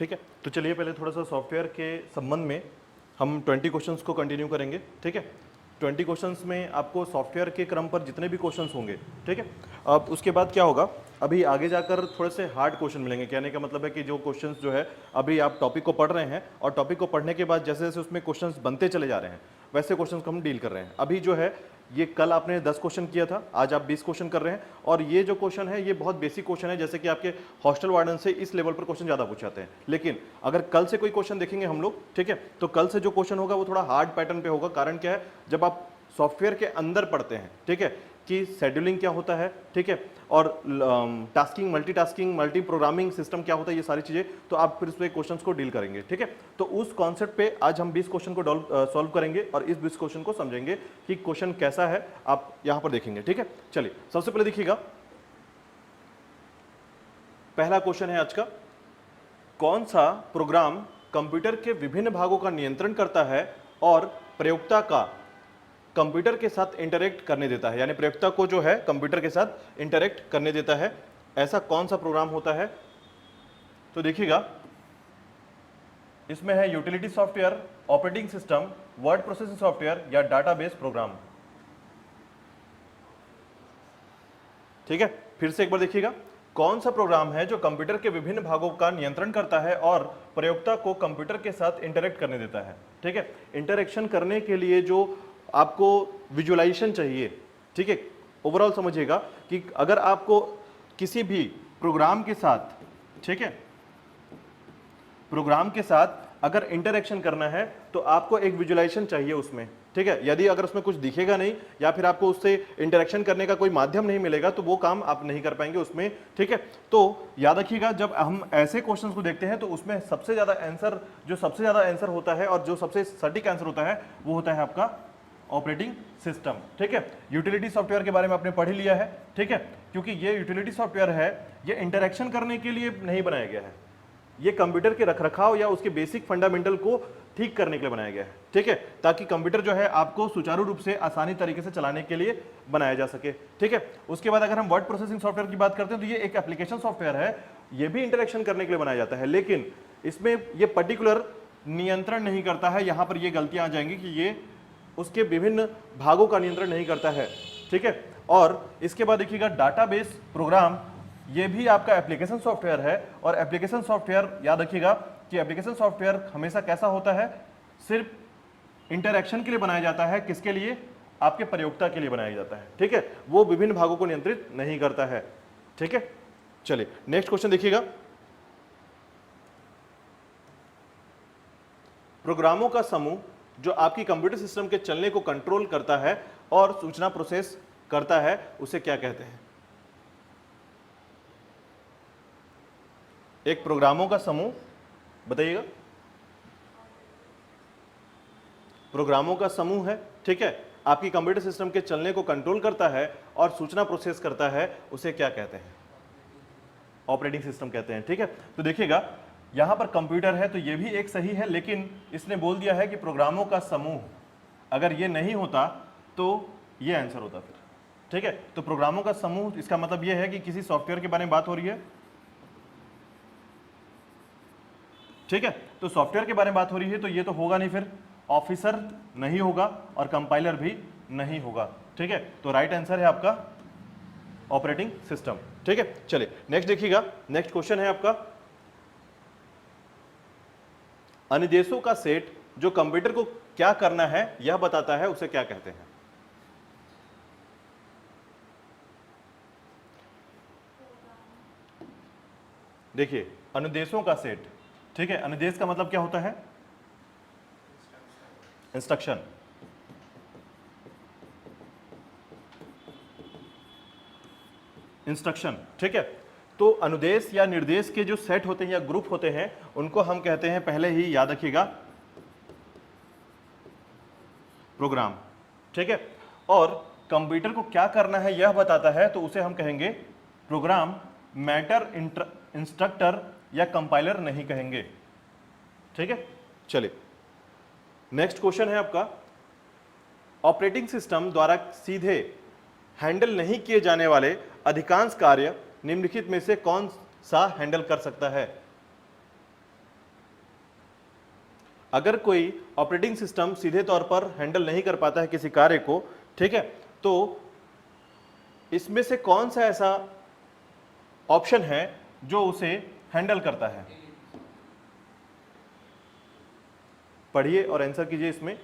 ठीक है, तो चलिए पहले थोड़ा सा सॉफ्टवेयर के संबंध में हम 20 क्वेश्चंस को कंटिन्यू करेंगे। ठीक है, 20 क्वेश्चंस में आपको सॉफ्टवेयर के क्रम पर जितने भी क्वेश्चंस होंगे, ठीक है, अब उसके बाद क्या होगा, अभी आगे जाकर थोड़े से हार्ड क्वेश्चन मिलेंगे। कहने का मतलब है कि जो क्वेश्चंस जो है अभी आप टॉपिक को पढ़ रहे हैं और टॉपिक को पढ़ने के बाद जैसे जैसे उसमें क्वेश्चंस बनते चले जा रहे हैं वैसे क्वेश्चंस को हम डील कर रहे हैं। अभी जो है ये कल आपने 10 क्वेश्चन किया था, आज आप 20 क्वेश्चन कर रहे हैं और ये जो क्वेश्चन है ये बहुत बेसिक क्वेश्चन है, जैसे कि आपके हॉस्टल वार्डन से इस लेवल पर क्वेश्चन ज्यादा पूछे जाते हैं। लेकिन अगर कल से कोई क्वेश्चन देखेंगे हम लोग, ठीक है, तो कल से जो क्वेश्चन होगा वो थोड़ा हार्ड पैटर्न पे होगा। कारण क्या है, जब आप सॉफ्टवेयर के अंदर पढ़ते हैं, ठीक है, कि शेड्यूलिंग क्या होता है, ठीक है, और tasking, multitasking, multi programming system क्या होता है, ये सारी चीजें तो आप फिर उसमें क्वेश्चंस को डील करेंगे। ठीक है, तो उस कॉन्सेप्ट पे आज हम 20 क्वेश्चन को सॉल्व करेंगे और इस 20 क्वेश्चन को समझेंगे कि क्वेश्चन कैसा है, आप यहां पर देखेंगे। ठीक है, चलिए सबसे पहले देखिएगा, पहला क्वेश्चन है आज का, कौन सा प्रोग्राम कंप्यूटर के विभिन्न भागों का नियंत्रण करता है और प्रयोक्ता का कंप्यूटर के साथ इंटरेक्ट करने देता है, यानी प्रयोक्ता को जो है कंप्यूटर के साथ इंटरेक्ट करने देता है, ऐसा कौन सा प्रोग्राम होता है? तो देखिएगा, इसमें है utility software, operating system, word processing software या डाटाबेस प्रोग्राम। ठीक है, फिर से एक बार देखिएगा, कौन सा प्रोग्राम है जो कंप्यूटर के विभिन्न भागों का नियंत्रण करता है और प्रयोक्ता को कंप्यूटर के साथ इंटरेक्ट करने देता है। ठीक है, इंटरेक्शन करने के लिए जो आपको विजुअलाइजेशन चाहिए, ठीक है, ओवरऑल समझिएगा कि अगर आपको किसी भी प्रोग्राम के साथ, ठीक है, प्रोग्राम के साथ अगर इंटरेक्शन करना है तो आपको एक विजुअलाइजेशन चाहिए उसमें। ठीक है, यदि अगर उसमें कुछ दिखेगा नहीं या फिर आपको उससे इंटरेक्शन करने का कोई माध्यम नहीं मिलेगा तो वो काम आप नहीं कर पाएंगे उसमें। ठीक है, तो याद रखिएगा, जब हम ऐसे क्वेश्चंस को देखते हैं तो उसमें सबसे ज्यादा आंसर होता है और जो सबसे सटीक आंसर होता है वो होता है आपका ऑपरेटिंग सिस्टम। ठीक है, यूटिलिटी सॉफ्टवेयर के बारे में आपने पढ़ ही लिया है। ठीक है, क्योंकि ये यूटिलिटी सॉफ्टवेयर है, ये इंटरेक्शन करने के लिए नहीं बनाया गया है, ये कंप्यूटर के रखरखाव या उसके बेसिक फंडामेंटल को ठीक करने के लिए बनाया गया है। ठीक है, ताकि कंप्यूटर जो है आपको सुचारू रूप से आसानी तरीके से चलाने के लिए बनाया जा सके। ठीक है, उसके बाद अगर हम वर्ड प्रोसेसिंग सॉफ्टवेयर की बात करते हैं तो ये एक एप्लीकेशन सॉफ्टवेयर है, ये भी इंटरेक्शन करने के लिए बनाया जाता है, लेकिन इसमें ये पर्टिकुलर नियंत्रण नहीं करता है। यहां पर ये गलतियां आ जाएंगी कि ये उसके विभिन्न भागों का नियंत्रण नहीं करता है। ठीक है, और इसके बाद देखिएगा डाटाबेस प्रोग्राम, ये भी आपका एप्लीकेशन सॉफ्टवेयर है और एप्लीकेशन सॉफ्टवेयर याद रखिएगा कि एप्लीकेशन सॉफ्टवेयर हमेशा कैसा होता है, सिर्फ इंटरैक्शन के लिए बनाया जाता है। किसके लिए? आपके प्रयोक्ता के लिए बनाया जाता है। ठीक है, वो विभिन्न भागों को नियंत्रित नहीं करता है। ठीक है, चलिए नेक्स्ट क्वेश्चन देखिएगा, प्रोग्रामों का समूह जो आपकी कंप्यूटर सिस्टम के चलने को कंट्रोल करता है और सूचना प्रोसेस करता है उसे क्या कहते हैं? एक प्रोग्रामों का समूह, बताइएगा, प्रोग्रामों का समूह है, ठीक है, आपकी कंप्यूटर सिस्टम के चलने को कंट्रोल करता है और सूचना प्रोसेस करता है, उसे क्या कहते हैं? ऑपरेटिंग सिस्टम कहते हैं। ठीक है, तो देखिएगा यहां पर कंप्यूटर है तो ये भी एक सही है, लेकिन इसने बोल दिया है कि प्रोग्रामों का समूह, अगर ये नहीं होता तो ये आंसर होता फिर। ठीक है, तो प्रोग्रामों का समूह, इसका मतलब ये है कि किसी सॉफ्टवेयर के बारे में बात हो रही है। ठीक है, तो सॉफ्टवेयर के बारे में बात हो रही है तो ये तो होगा नहीं, फिर ऑफिसर नहीं होगा और कंपाइलर भी नहीं होगा। ठीक है, तो राइट आंसर है आपका ऑपरेटिंग सिस्टम। ठीक है, चलिए नेक्स्ट देखिएगा, नेक्स्ट क्वेश्चन है आपका, अनुदेशों का सेट जो कंप्यूटर को क्या करना है यह बताता है, उसे क्या कहते हैं? देखिए, अनुदेशों का सेट, ठीक है, अनुदेश का मतलब क्या होता है? इंस्ट्रक्शन। इंस्ट्रक्शन, ठीक है, तो अनुदेश या निर्देश के जो सेट होते हैं या ग्रुप होते हैं उनको हम कहते हैं, पहले ही याद रखिएगा, प्रोग्राम। ठीक है, और कंप्यूटर को क्या करना है यह बताता है तो उसे हम कहेंगे प्रोग्राम, मैटर इंस्ट्रक्टर या कंपाइलर नहीं कहेंगे। ठीक है, चलिए नेक्स्ट क्वेश्चन है आपका, ऑपरेटिंग सिस्टम द्वारा सीधे हैंडल नहीं किए जाने वाले अधिकांश कार्य निम्नलिखित में से कौन सा हैंडल कर सकता है? अगर कोई ऑपरेटिंग सिस्टम सीधे तौर पर हैंडल नहीं कर पाता है किसी कार्य को, ठीक है, तो इसमें से कौन सा ऐसा ऑप्शन है जो उसे हैंडल करता है? पढ़िए और आंसर कीजिए इसमें।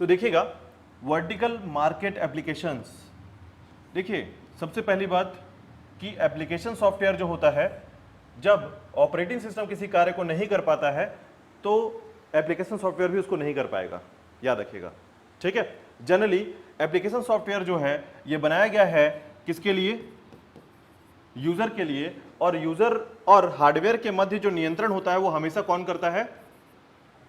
तो देखिएगा, वर्टिकल मार्केट एप्लीकेशंस। देखिए, सबसे पहली बात कि एप्लीकेशन सॉफ्टवेयर जो होता है, जब ऑपरेटिंग सिस्टम किसी कार्य को नहीं कर पाता है तो एप्लीकेशन सॉफ्टवेयर भी उसको नहीं कर पाएगा, याद रखिएगा, ठीक है। जनरली एप्लीकेशन सॉफ्टवेयर जो है ये बनाया गया है किसके लिए? यूजर के लिए, और यूजर और हार्डवेयर के मध्य जो नियंत्रण होता है वो हमेशा कौन करता है?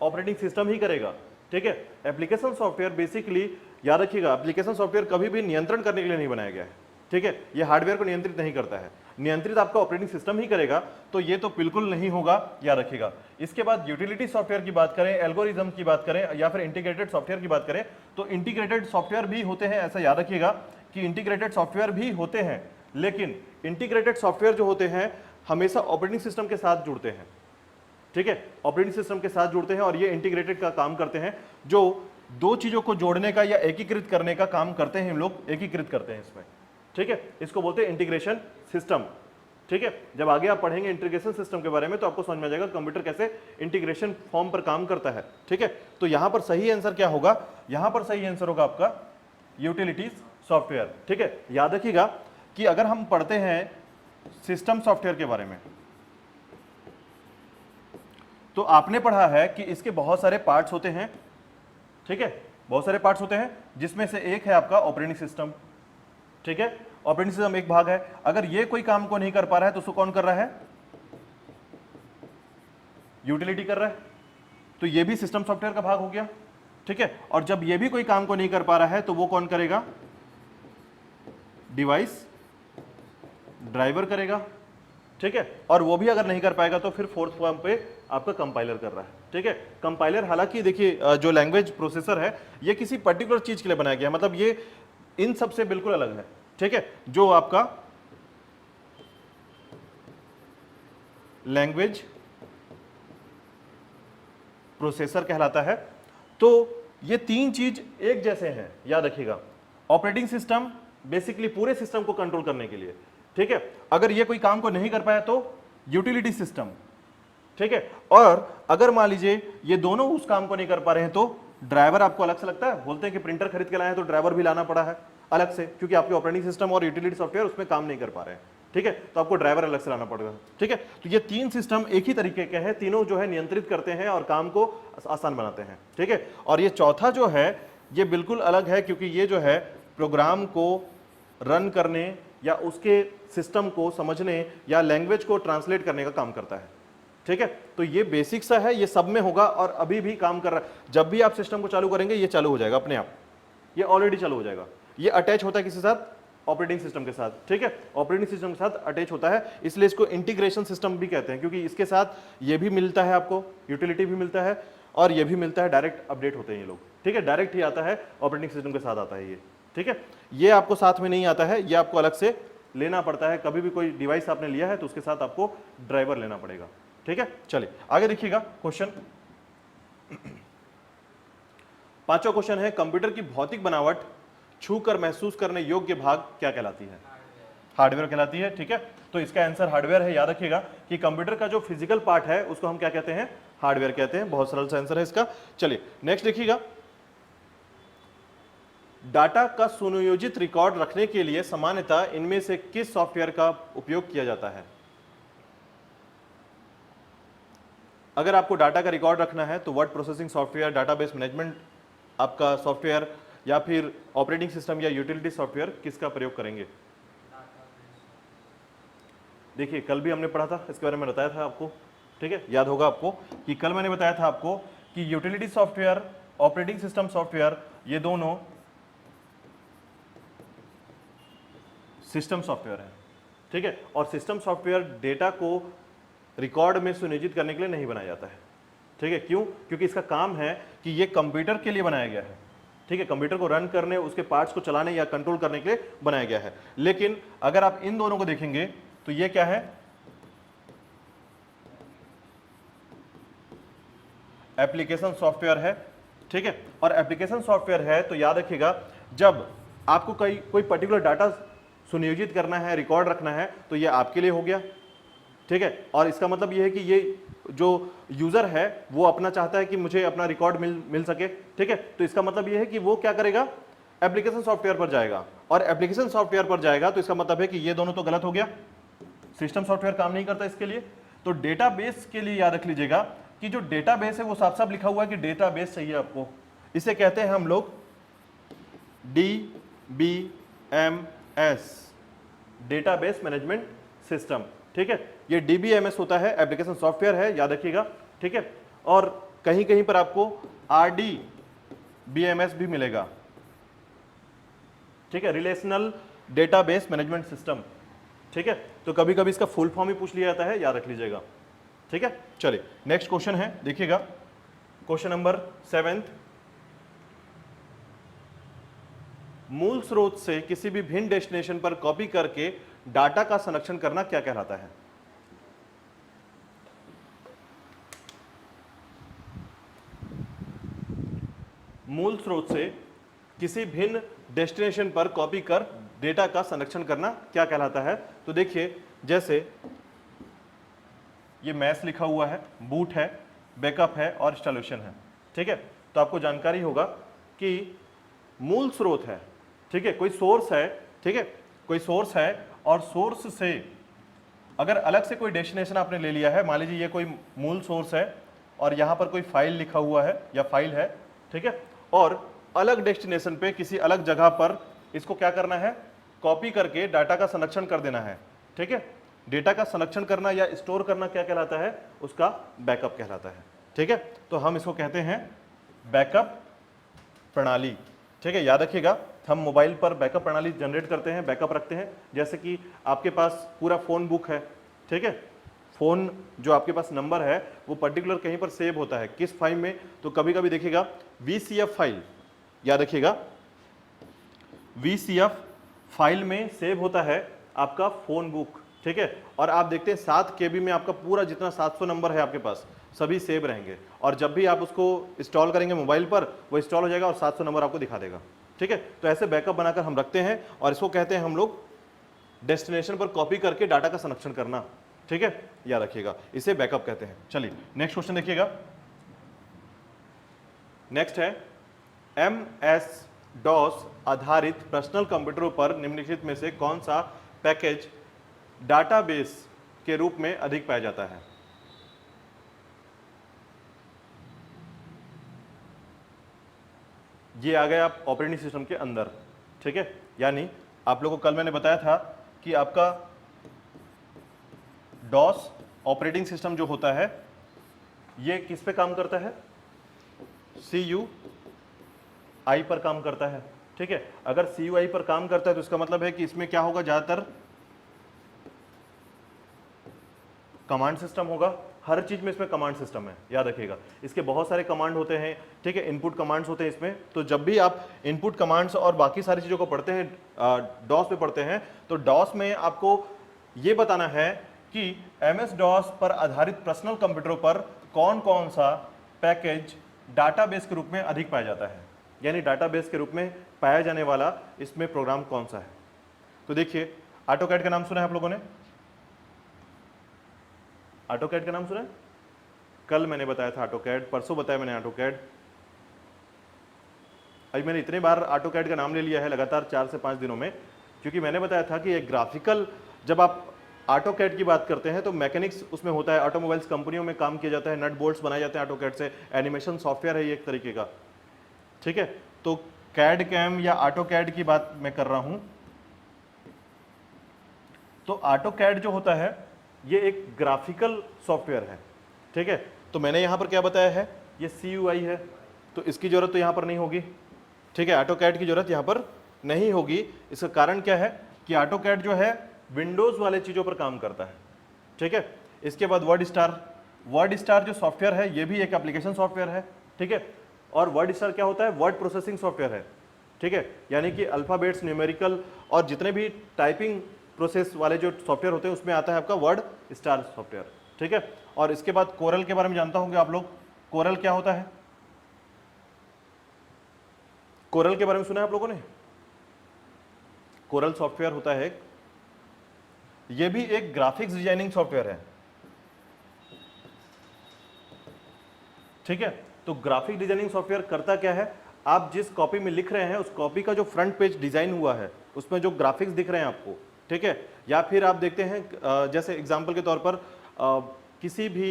ऑपरेटिंग सिस्टम ही करेगा, ठीक है। एप्लीकेशन सॉफ्टवेयर बेसिकली, याद रखिएगा, एप्लीकेशन सॉफ्टवेयर कभी भी नियंत्रण करने के लिए नहीं बनाया गया है, ठीक है। ये हार्डवेयर को नियंत्रित नहीं करता है, नियंत्रित आपका ऑपरेटिंग सिस्टम ही करेगा, तो ये तो बिल्कुल नहीं होगा, याद रखिएगा। इसके बाद यूटिलिटी सॉफ्टवेयर की बात करें, एल्गोरिज्म की बात करें, या फिर इंटीग्रेटेड सॉफ्टवेयर की बात करें, तो इंटीग्रेटेड सॉफ्टवेयर भी होते हैं, ऐसा याद रखिएगा कि इंटीग्रेटेड सॉफ्टवेयर भी होते हैं, लेकिन इंटीग्रेटेड सॉफ्टवेयर जो होते हैं हमेशा ऑपरेटिंग सिस्टम के साथ जुड़ते हैं, ठीक है, ऑपरेटिंग सिस्टम के साथ जुड़ते हैं, और ये इंटीग्रेटेड का काम करते हैं, जो दो चीजों को जोड़ने का या एकीकृत करने का काम करते हैं, हम लोग एकीकृत करते हैं इसमें, ठीक है। इसको बोलते हैं इंटीग्रेशन सिस्टम, ठीक है। जब आगे आप पढ़ेंगे इंटीग्रेशन सिस्टम के बारे में तो आपको समझ में आ जाएगा कंप्यूटर कैसे इंटीग्रेशन फॉर्म पर काम करता है, ठीक है। तो यहां पर सही आंसर क्या होगा? यहां पर सही आंसर होगा आपका यूटिलिटीज सॉफ्टवेयर, ठीक है। याद रखिएगा कि अगर हम पढ़ते हैं सिस्टम सॉफ्टवेयर के बारे में, तो आपने पढ़ा है कि इसके बहुत सारे पार्ट्स होते हैं, ठीक है, बहुत सारे पार्ट्स होते हैं, जिसमें से एक है आपका ऑपरेटिंग सिस्टम, ठीक है। ऑपरेटिंग सिस्टम एक भाग है। अगर ये कोई काम को नहीं कर पा रहा है तो उसको कौन कर रहा है? यूटिलिटी कर रहा है, तो ये भी सिस्टम सॉफ्टवेयर का भाग हो गया, ठीक है। और जब ये भी कोई काम को नहीं कर पा रहा है तो वो कौन करेगा? डिवाइस ड्राइवर करेगा, ठीक है। और वो भी अगर नहीं कर पाएगा तो फिर फोर्थ फॉर्म पे आपका कंपाइलर कर रहा है, ठीक है। कंपाइलर, हालांकि देखिए जो लैंग्वेज प्रोसेसर है ये किसी पर्टिकुलर चीज के लिए बनाया गया है, मतलब ये इन सब से बिल्कुल अलग है, ठीक है। जो आपका लैंग्वेज प्रोसेसर कहलाता है, तो ये तीन चीज एक जैसे हैं, याद रखिएगा। ऑपरेटिंग सिस्टम बेसिकली पूरे सिस्टम को कंट्रोल करने के लिए, ठीक है। अगर ये कोई काम को नहीं कर पाया तो यूटिलिटी सिस्टम, ठीक है। और अगर मान लीजिए ये दोनों उस काम को नहीं कर पा रहे हैं तो ड्राइवर आपको अलग से लगता है। बोलते हैं कि प्रिंटर खरीद के लाए हैं तो ड्राइवर भी लाना पड़ा है अलग से, क्योंकि आपके ऑपरेटिंग सिस्टम और यूटिलिटी सॉफ्टवेयर उसमें काम नहीं कर पा रहे हैं, ठीक है, तो आपको ड्राइवर अलग से लाना पड़ेगा, ठीक है। तो ये तीन सिस्टम एक ही तरीके के हैं, तीनों जो है नियंत्रित करते हैं और काम को आसान बनाते हैं, ठीक है। और ये चौथा जो है ये बिल्कुल अलग है, क्योंकि ये जो है प्रोग्राम को रन करने या उसके सिस्टम को समझने या लैंग्वेज को ट्रांसलेट करने का काम करता है, ठीक है। तो ये बेसिक सा है, ये सब में होगा और अभी भी काम कर रहा है। जब भी आप सिस्टम को चालू करेंगे ये चालू हो जाएगा अपने आप, ये ऑलरेडी चालू हो जाएगा। ये अटैच होता है किसी साथ? ऑपरेटिंग सिस्टम के साथ, ठीक है, ऑपरेटिंग सिस्टम के साथ अटैच होता है, इसलिए इसको इंटीग्रेशन सिस्टम भी कहते हैं, क्योंकि इसके साथ ये भी मिलता है, आपको यूटिलिटी भी मिलता है और ये भी मिलता है, डायरेक्ट अपडेट होते हैं ये लोग, ठीक है, डायरेक्ट ही आता है, ऑपरेटिंग सिस्टम के साथ आता है ये, ठीक है। ये आपको साथ में नहीं आता है, ये आपको अलग से लेना पड़ता है। कभी भी कोई डिवाइस आपने लिया है तो उसके साथ आपको ड्राइवर लेना पड़ेगा, ठीक है। चलिए आगे देखिएगा क्वेश्चन। पांचवा क्वेश्चन है, कंप्यूटर की भौतिक बनावट छूकर महसूस करने योग्य भाग क्या कहलाती है? हार्डवेयर कहलाती है, ठीक है। तो इसका आंसर हार्डवेयर है। याद रखिएगा कि कंप्यूटर का जो फिजिकल पार्ट है उसको हम क्या कहते हैं? हार्डवेयर कहते हैं। बहुत सरल सा आंसर है इसका। चलिए नेक्स्ट देखिएगा, डाटा का सुनियोजित रिकॉर्ड रखने के लिए सामान्यतः इनमें से किस सॉफ्टवेयर का उपयोग किया जाता है? अगर आपको डाटा का रिकॉर्ड रखना है तो word processing software, database management आपका सॉफ्टवेयर, या फिर ऑपरेटिंग सिस्टम या यूटिलिटी सॉफ्टवेयर, किसका प्रयोग करेंगे? देखिए कल भी हमने पढ़ा था, इसके बारे में बताया था आपको, ठीक है, याद होगा आपको कि कल मैंने बताया था आपको कि utility software, operating system software, ये दोनों सिस्टम सॉफ्टवेयर है, ठीक है। और सिस्टम सॉफ्टवेयर डेटा को रिकॉर्ड में सुनियोजित करने के लिए नहीं बनाया जाता है, ठीक है। क्यों? क्योंकि इसका काम है कि ये कंप्यूटर के लिए बनाया गया है, ठीक है, कंप्यूटर को रन करने, उसके पार्ट्स को चलाने या कंट्रोल करने के लिए बनाया गया है। लेकिन अगर आप इन दोनों को देखेंगे तो ये क्या है, एप्लीकेशन सॉफ्टवेयर है। ठीक है, और एप्लीकेशन सॉफ्टवेयर है तो याद रखिएगा, जब आपको कोई पर्टिकुलर डाटा सुनियोजित करना है, रिकॉर्ड रखना है, तो ये आपके लिए हो गया। ठीक है, और इसका मतलब ये है कि ये जो यूजर है वो अपना चाहता है कि मुझे अपना रिकॉर्ड मिल सके। ठीक है, तो इसका मतलब ये है कि वो क्या करेगा, एप्लीकेशन सॉफ्टवेयर पर जाएगा, और एप्लीकेशन सॉफ्टवेयर पर जाएगा तो इसका मतलब है कि ये दोनों तो गलत हो गया, सिस्टम सॉफ्टवेयर काम नहीं करता इसके लिए। तो डेटाबेस के लिए याद रख लीजिएगा कि जो डेटाबेस है वो साफ साफ लिखा हुआ है कि डेटाबेस चाहिए आपको, इसे कहते हैं हम लोग DBMS, डेटाबेस मैनेजमेंट सिस्टम। ठीक है, ये DBMS होता है, एप्लीकेशन सॉफ्टवेयर है, याद रखिएगा। ठीक है, और कहीं कहीं पर आपको RDBMS भी मिलेगा। ठीक है, रिलेशनल डेटाबेस मैनेजमेंट सिस्टम। ठीक है, तो कभी कभी इसका फुल फॉर्म ही पूछ लिया जाता है, याद रख लीजिएगा। ठीक है, चलिए नेक्स्ट क्वेश्चन है, देखिएगा क्वेश्चन नंबर 7। मूल स्रोत से किसी भी भिन्न डेस्टिनेशन पर कॉपी करके डाटा का संरक्षण करना क्या कहलाता है? मूल स्रोत से किसी भिन्न डेस्टिनेशन पर कॉपी कर डेटा का संरक्षण करना क्या कहलाता है? तो देखिए, जैसे ये मैस लिखा हुआ है, बूट है, बैकअप है और इंस्टॉलेशन है। ठीक है, तो आपको जानकारी होगा कि मूल स्रोत है, ठीक है, कोई सोर्स है, ठीक है, कोई सोर्स है, और सोर्स से अगर अलग से कोई डेस्टिनेशन आपने ले लिया है, मान लीजिए ये कोई मूल सोर्स है और यहाँ पर कोई फाइल लिखा हुआ है या फाइल है, ठीक है, और अलग डेस्टिनेशन पे किसी अलग जगह पर इसको क्या करना है, कॉपी करके डाटा का संरक्षण कर देना है। ठीक है, डेटा का संरक्षण करना या स्टोर करना क्या कहलाता है, उसका बैकअप कहलाता है। ठीक है, तो हम इसको कहते हैं बैकअप प्रणाली। ठीक है, याद रखिएगा, हम मोबाइल पर बैकअप प्रणाली जनरेट करते हैं, बैकअप रखते हैं। जैसे कि आपके पास पूरा फोन बुक है, ठीक है, फोन जो आपके पास नंबर है वो पर्टिकुलर कहीं पर सेव होता है, किस फाइल में, तो कभी कभी देखिएगा VCF फाइल, याद रखिएगा VCF फाइल में सेव होता है आपका फोन बुक। ठीक है, और आप देखते हैं 7 KB में आपका पूरा जितना 700 नंबर है आपके पास सभी सेव रहेंगे, और जब भी आप उसको इंस्टॉल करेंगे मोबाइल पर वो इंस्टॉल हो जाएगा और 700 नंबर आपको दिखा देगा। ठीक है, तो ऐसे बैकअप बनाकर हम रखते हैं और इसको कहते हैं हम लोग डेस्टिनेशन पर कॉपी करके डाटा का संरक्षण करना। ठीक है, याद रखिएगा, इसे बैकअप कहते हैं। चलिए नेक्स्ट क्वेश्चन देखिएगा, नेक्स्ट है MS-DOS आधारित पर्सनल कंप्यूटरों पर निम्नलिखित में से कौन सा पैकेज डाटाबेस के रूप में अधिक पाया जाता है? ये आ गया आप ऑपरेटिंग सिस्टम के अंदर। ठीक है, यानी आप लोगों को कल मैंने बताया था कि आपका DOS ऑपरेटिंग सिस्टम जो होता है ये किस पे काम करता है, CUI पर काम करता है। ठीक है, अगर CUI पर काम करता है तो इसका मतलब है कि इसमें क्या होगा, ज्यादातर कमांड सिस्टम होगा। हर चीज में इसमें कमांड सिस्टम है, याद रखिएगा, इसके बहुत सारे कमांड होते हैं। ठीक है, इनपुट कमांड्स होते हैं इसमें, तो जब भी आप इनपुट कमांड्स और बाकी सारी चीजों को पढ़ते हैं, DOS पे पढ़ते हैं, तो DOS में आपको ये बताना है कि MS-DOS पर आधारित पर्सनल कंप्यूटरों पर कौन कौन सा पैकेज डाटाबेस के रूप में अधिक पाया जाता है, यानी डाटाबेस के रूप में पाया जाने वाला इसमें प्रोग्राम कौन सा है। तो देखिए, ऑटोकैड का नाम सुना है आप लोगों ने, ऑटोकैड का नाम सुना है, कल मैंने बताया था ऑटोकैड, परसों बताया मैंने ऑटोकैड। अभी मैंने इतने बार ऑटोकैड का नाम ले लिया है लगातार 4 से 5 दिनों में, क्योंकि मैंने बताया था कि एक ग्राफिकल, जब आप ऑटोकैड की बात करते हैं तो मैकेनिक्स उसमें होता है, ऑटोमोबाइल्स कंपनियों में काम किया जाता है, नट बोल्ट्स बनाए जाते हैं ऑटोकैड से, एनिमेशन सॉफ्टवेयर है ये एक तरीके का। ठीक है, तो कैड कैम या ऑटोकैड की बात मैं कर रहा हूं। तो ऑटोकैड जो होता है ये एक ग्राफिकल सॉफ्टवेयर है। ठीक है, तो मैंने यहां पर क्या बताया है, ये CUI है, तो इसकी जरूरत तो यहां पर नहीं होगी। ठीक है, ऑटोकैड की जरूरत यहां पर नहीं होगी। इसका कारण क्या है कि ऑटोकैड जो है विंडोज वाले चीजों पर काम करता है। ठीक है, इसके बाद वर्ड स्टार जो सॉफ्टवेयर है ये भी एक एप्लीकेशन सॉफ्टवेयर है। ठीक है, और वर्ड स्टार क्या होता है, वर्ड प्रोसेसिंग सॉफ्टवेयर है, ठीक है, यानी कि अल्फाबेट्स, न्यूमेरिकल और जितने भी टाइपिंग प्रोसेस वाले जो सॉफ्टवेयर होते हैं उसमें आता है आपका वर्ड स्टार सॉफ्टवेयर, ठीक है। और इसके बाद कोरल के बारे में जानता होंगे आप लोग, कोरल क्या होता है, कोरल के बारे में सुना है आप लोगों ने? कोरल सॉफ्टवेयर होता है, ये भी एक ग्राफिक्स डिजाइनिंग सॉफ्टवेयर है, ठीक है। तो ग्राफिक डिजाइनिंग सॉफ्टवेयर करता क्या है, आप जिस कॉपी में लिख रहे हैं उस कॉपी का जो फ्रंट पेज डिजाइन हुआ है उसमें जो ग्राफिक्स दिख रहे हैं आपको, ठीक है, या फिर आप देखते हैं जैसे एग्जांपल के तौर पर किसी भी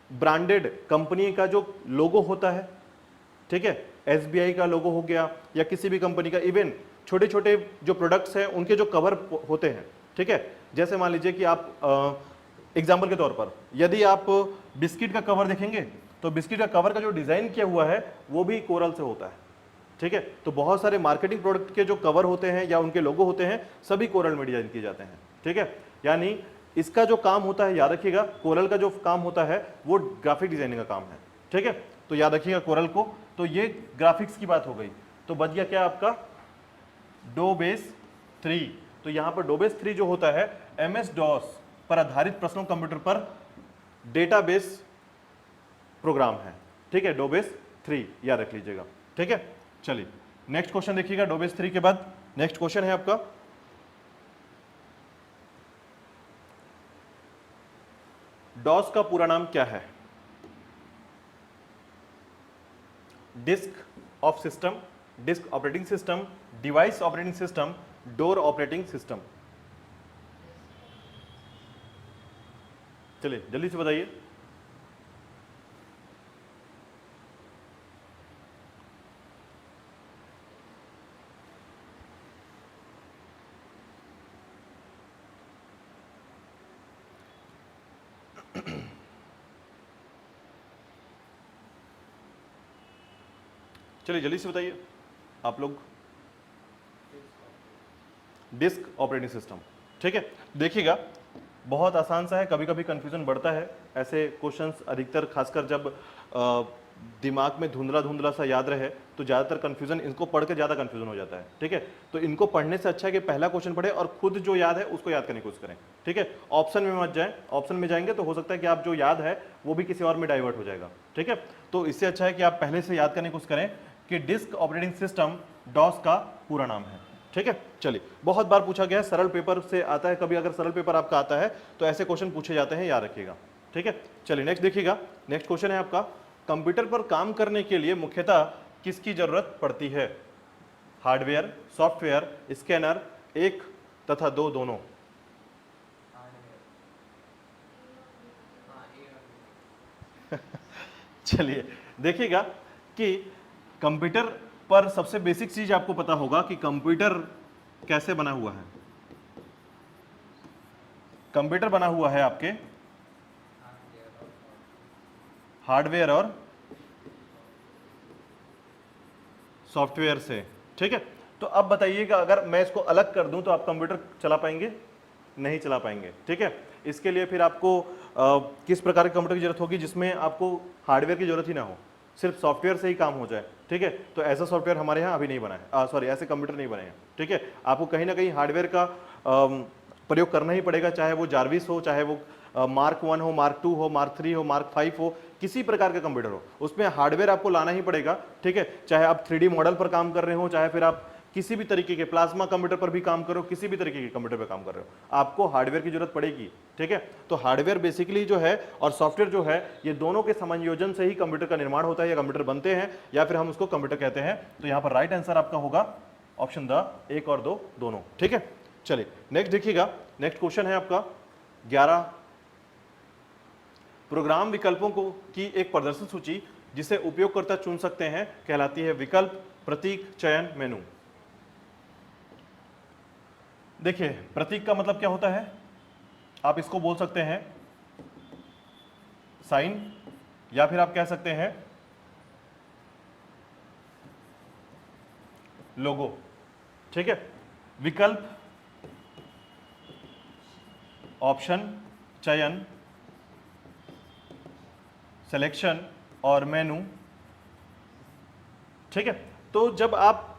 ब्रांडेड कंपनी का जो लोगो होता है, ठीक है, एसबीआई का लोगो हो गया या किसी भी कंपनी का, इवन छोटे छोटे जो प्रोडक्ट्स हैं उनके जो कवर होते हैं, ठीक है, जैसे मान लीजिए कि आप एग्जाम्पल के तौर पर यदि आप बिस्किट का कवर देखेंगे तो बिस्किट का कवर का जो डिजाइन किया हुआ है वो भी कोरल से होता है, ठीक है। तो बहुत सारे मार्केटिंग प्रोडक्ट के जो कवर होते हैं या उनके लोगो होते हैं सभी कोरल में डिजाइन किए जाते हैं, ठीक है। यानी इसका जो काम होता है, याद रखिएगा, कोरल का जो काम होता है वो ग्राफिक डिजाइनिंग का काम है, ठीक है। तो याद रखिएगा कोरल को। तो ये ग्राफिक्स की बात हो गई, तो बच गया क्या आपका, डोबेस 3। तो यहां पर डोबेस 3 जो होता है एमएस डॉस पर आधारित पर्सनल कंप्यूटर पर डेटाबेस प्रोग्राम है, ठीक है, डोबेस 3 याद रख लीजिएगा, ठीक है। चलिए नेक्स्ट क्वेश्चन देखिएगा, डोबेस 3 के बाद नेक्स्ट क्वेश्चन है आपका, डॉस का पूरा नाम क्या है? Disk of system, disk operating system, device operating system, door operating system. चलिए जल्दी से बताइए। चलिए जल्दी से बताइए आप लोग। डिस्क ऑपरेटिंग सिस्टम, ठीक है। देखिएगा बहुत आसान सा है, कभी कभी कंफ्यूजन बढ़ता है ऐसे क्वेश्चंस, अधिकतर खासकर जब दिमाग में धुंधला धुंधला सा याद रहे तो ज़्यादातर कंफ्यूजन, इनको पढ़ के ज़्यादा कंफ्यूजन हो जाता है, ठीक है। तो इनको पढ़ने से अच्छा है कि पहला क्वेश्चन पढ़े और खुद जो याद है उसको याद करने की कोशिश करें, ठीक है। ऑप्शन में मत जाएं, ऑप्शन में जाएंगे तो हो सकता है कि आप जो याद है वो भी किसी और में डाइवर्ट हो जाएगा, ठीक है। तो इससे अच्छा है कि आप पहले से याद करने की कोशिश करें कि डिस्क ऑपरेटिंग सिस्टम डॉस का पूरा नाम है, ठीक है। चलिए बहुत बार पूछा गया है, सरल पेपर से आता है, कभी अगर सरल पेपर आपका आता है तो ऐसे क्वेश्चन पूछे जाते हैं, याद रखिएगा, ठीक है। चलिए नेक्स्ट देखिएगा, नेक्स्ट क्वेश्चन है आपका, कंप्यूटर पर काम करने के लिए मुख्यतः किसकी जरूरत पड़ती है? हार्डवेयर, सॉफ्टवेयर, स्कैनर, एक तथा दो, दोनों। चलिए देखिएगा कि कंप्यूटर पर सबसे बेसिक चीज आपको पता होगा कि कंप्यूटर कैसे बना हुआ है। कंप्यूटर बना हुआ है आपके हार्डवेयर और सॉफ्टवेयर से, ठीक है। तो अब बताइएगा अगर मैं इसको अलग कर दूं तो आप कंप्यूटर चला पाएंगे? नहीं चला पाएंगे, ठीक है। इसके लिए फिर आपको किस प्रकार के कंप्यूटर की जरूरत होगी जिसमें आपको हार्डवेयर की जरूरत ही ना हो, सिर्फ सॉफ्टवेयर से ही काम हो जाए, ठीक है। तो ऐसा सॉफ्टवेयर हमारे यहाँ अभी नहीं बना है, सॉरी ऐसे कंप्यूटर नहीं बने हैं, ठीक है। आपको कहीं ना कहीं हार्डवेयर का प्रयोग करना ही पड़ेगा, चाहे वो जार्विस हो, चाहे वो मार्क 1 हो, मार्क 2 हो, मार्क 3 हो, मार्क 5 हो, किसी प्रकार का कंप्यूटर हो उसमें हार्डवेयर आपको लाना ही पड़ेगा, ठीक है। चाहे आप 3D मॉडल पर काम कर रहे हो, चाहे फिर आप किसी भी तरीके के प्लाज्मा कंप्यूटर पर भी काम करो, किसी भी तरीके के कंप्यूटर पर काम कर रहे हो, आपको हार्डवेयर की जरूरत पड़ेगी, ठीक है। तो हार्डवेयर बेसिकली जो है और सॉफ्टवेयर जो है ये दोनों के संयोजन से ही कंप्यूटर का निर्माण होता है या कंप्यूटर बनते हैं या फिर हम उसको कंप्यूटर कहते हैं। तो यहाँ पर राइट आंसर आपका होगा ऑप्शन द 1 और 2 दोनों, ठीक है। चलिए नेक्स्ट देखिएगा, नेक्स्ट क्वेश्चन है आपका 11, प्रोग्राम विकल्पों को की एक प्रदर्शन सूची जिसे उपयोगकर्ता चुन सकते हैं कहलाती है विकल्प, प्रतीक, चयन, मेनू। देखिए प्रतीक का मतलब क्या होता है, आप इसको बोल सकते हैं साइन या फिर आप कह सकते हैं लोगो, ठीक है। विकल्प, ऑप्शन, चयन, सिलेक्शन और मेनू ठीक है। तो जब आप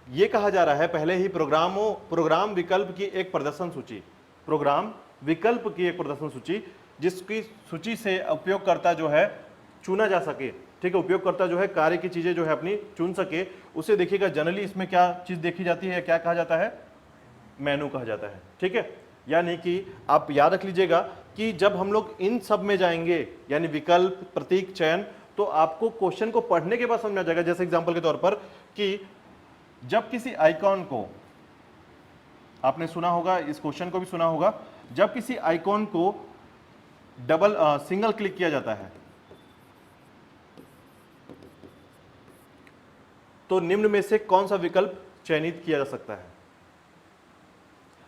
ये कहा जा रहा है पहले ही प्रोग्राम विकल्प की एक प्रदर्शन सूची, प्रोग्राम विकल्प की एक प्रदर्शन सूची, जिसकी सूची से उपयोगकर्ता जो है चुना जा सके, ठीक है, उपयोगकर्ता जो है कार्य की चीजें जो है अपनी चुन सके, उसे देखिएगा जनरली इसमें क्या चीज देखी जाती है, क्या कहा जाता है, मेनू कहा जाता है। ठीक है, यानी कि आप याद रख लीजिएगा कि जब हम लोग इन सब में जाएंगे, यानी विकल्प, प्रतीक, चयन, तो आपको क्वेश्चन को पढ़ने के बाद समझ में आ जाएगा। जैसे एग्जांपल के तौर पर कि जब किसी आइकॉन को, आपने सुना होगा, इस क्वेश्चन को भी सुना होगा, जब किसी आइकॉन को सिंगल क्लिक किया जाता है तो निम्न में से कौन सा विकल्प चयनित किया जा सकता है।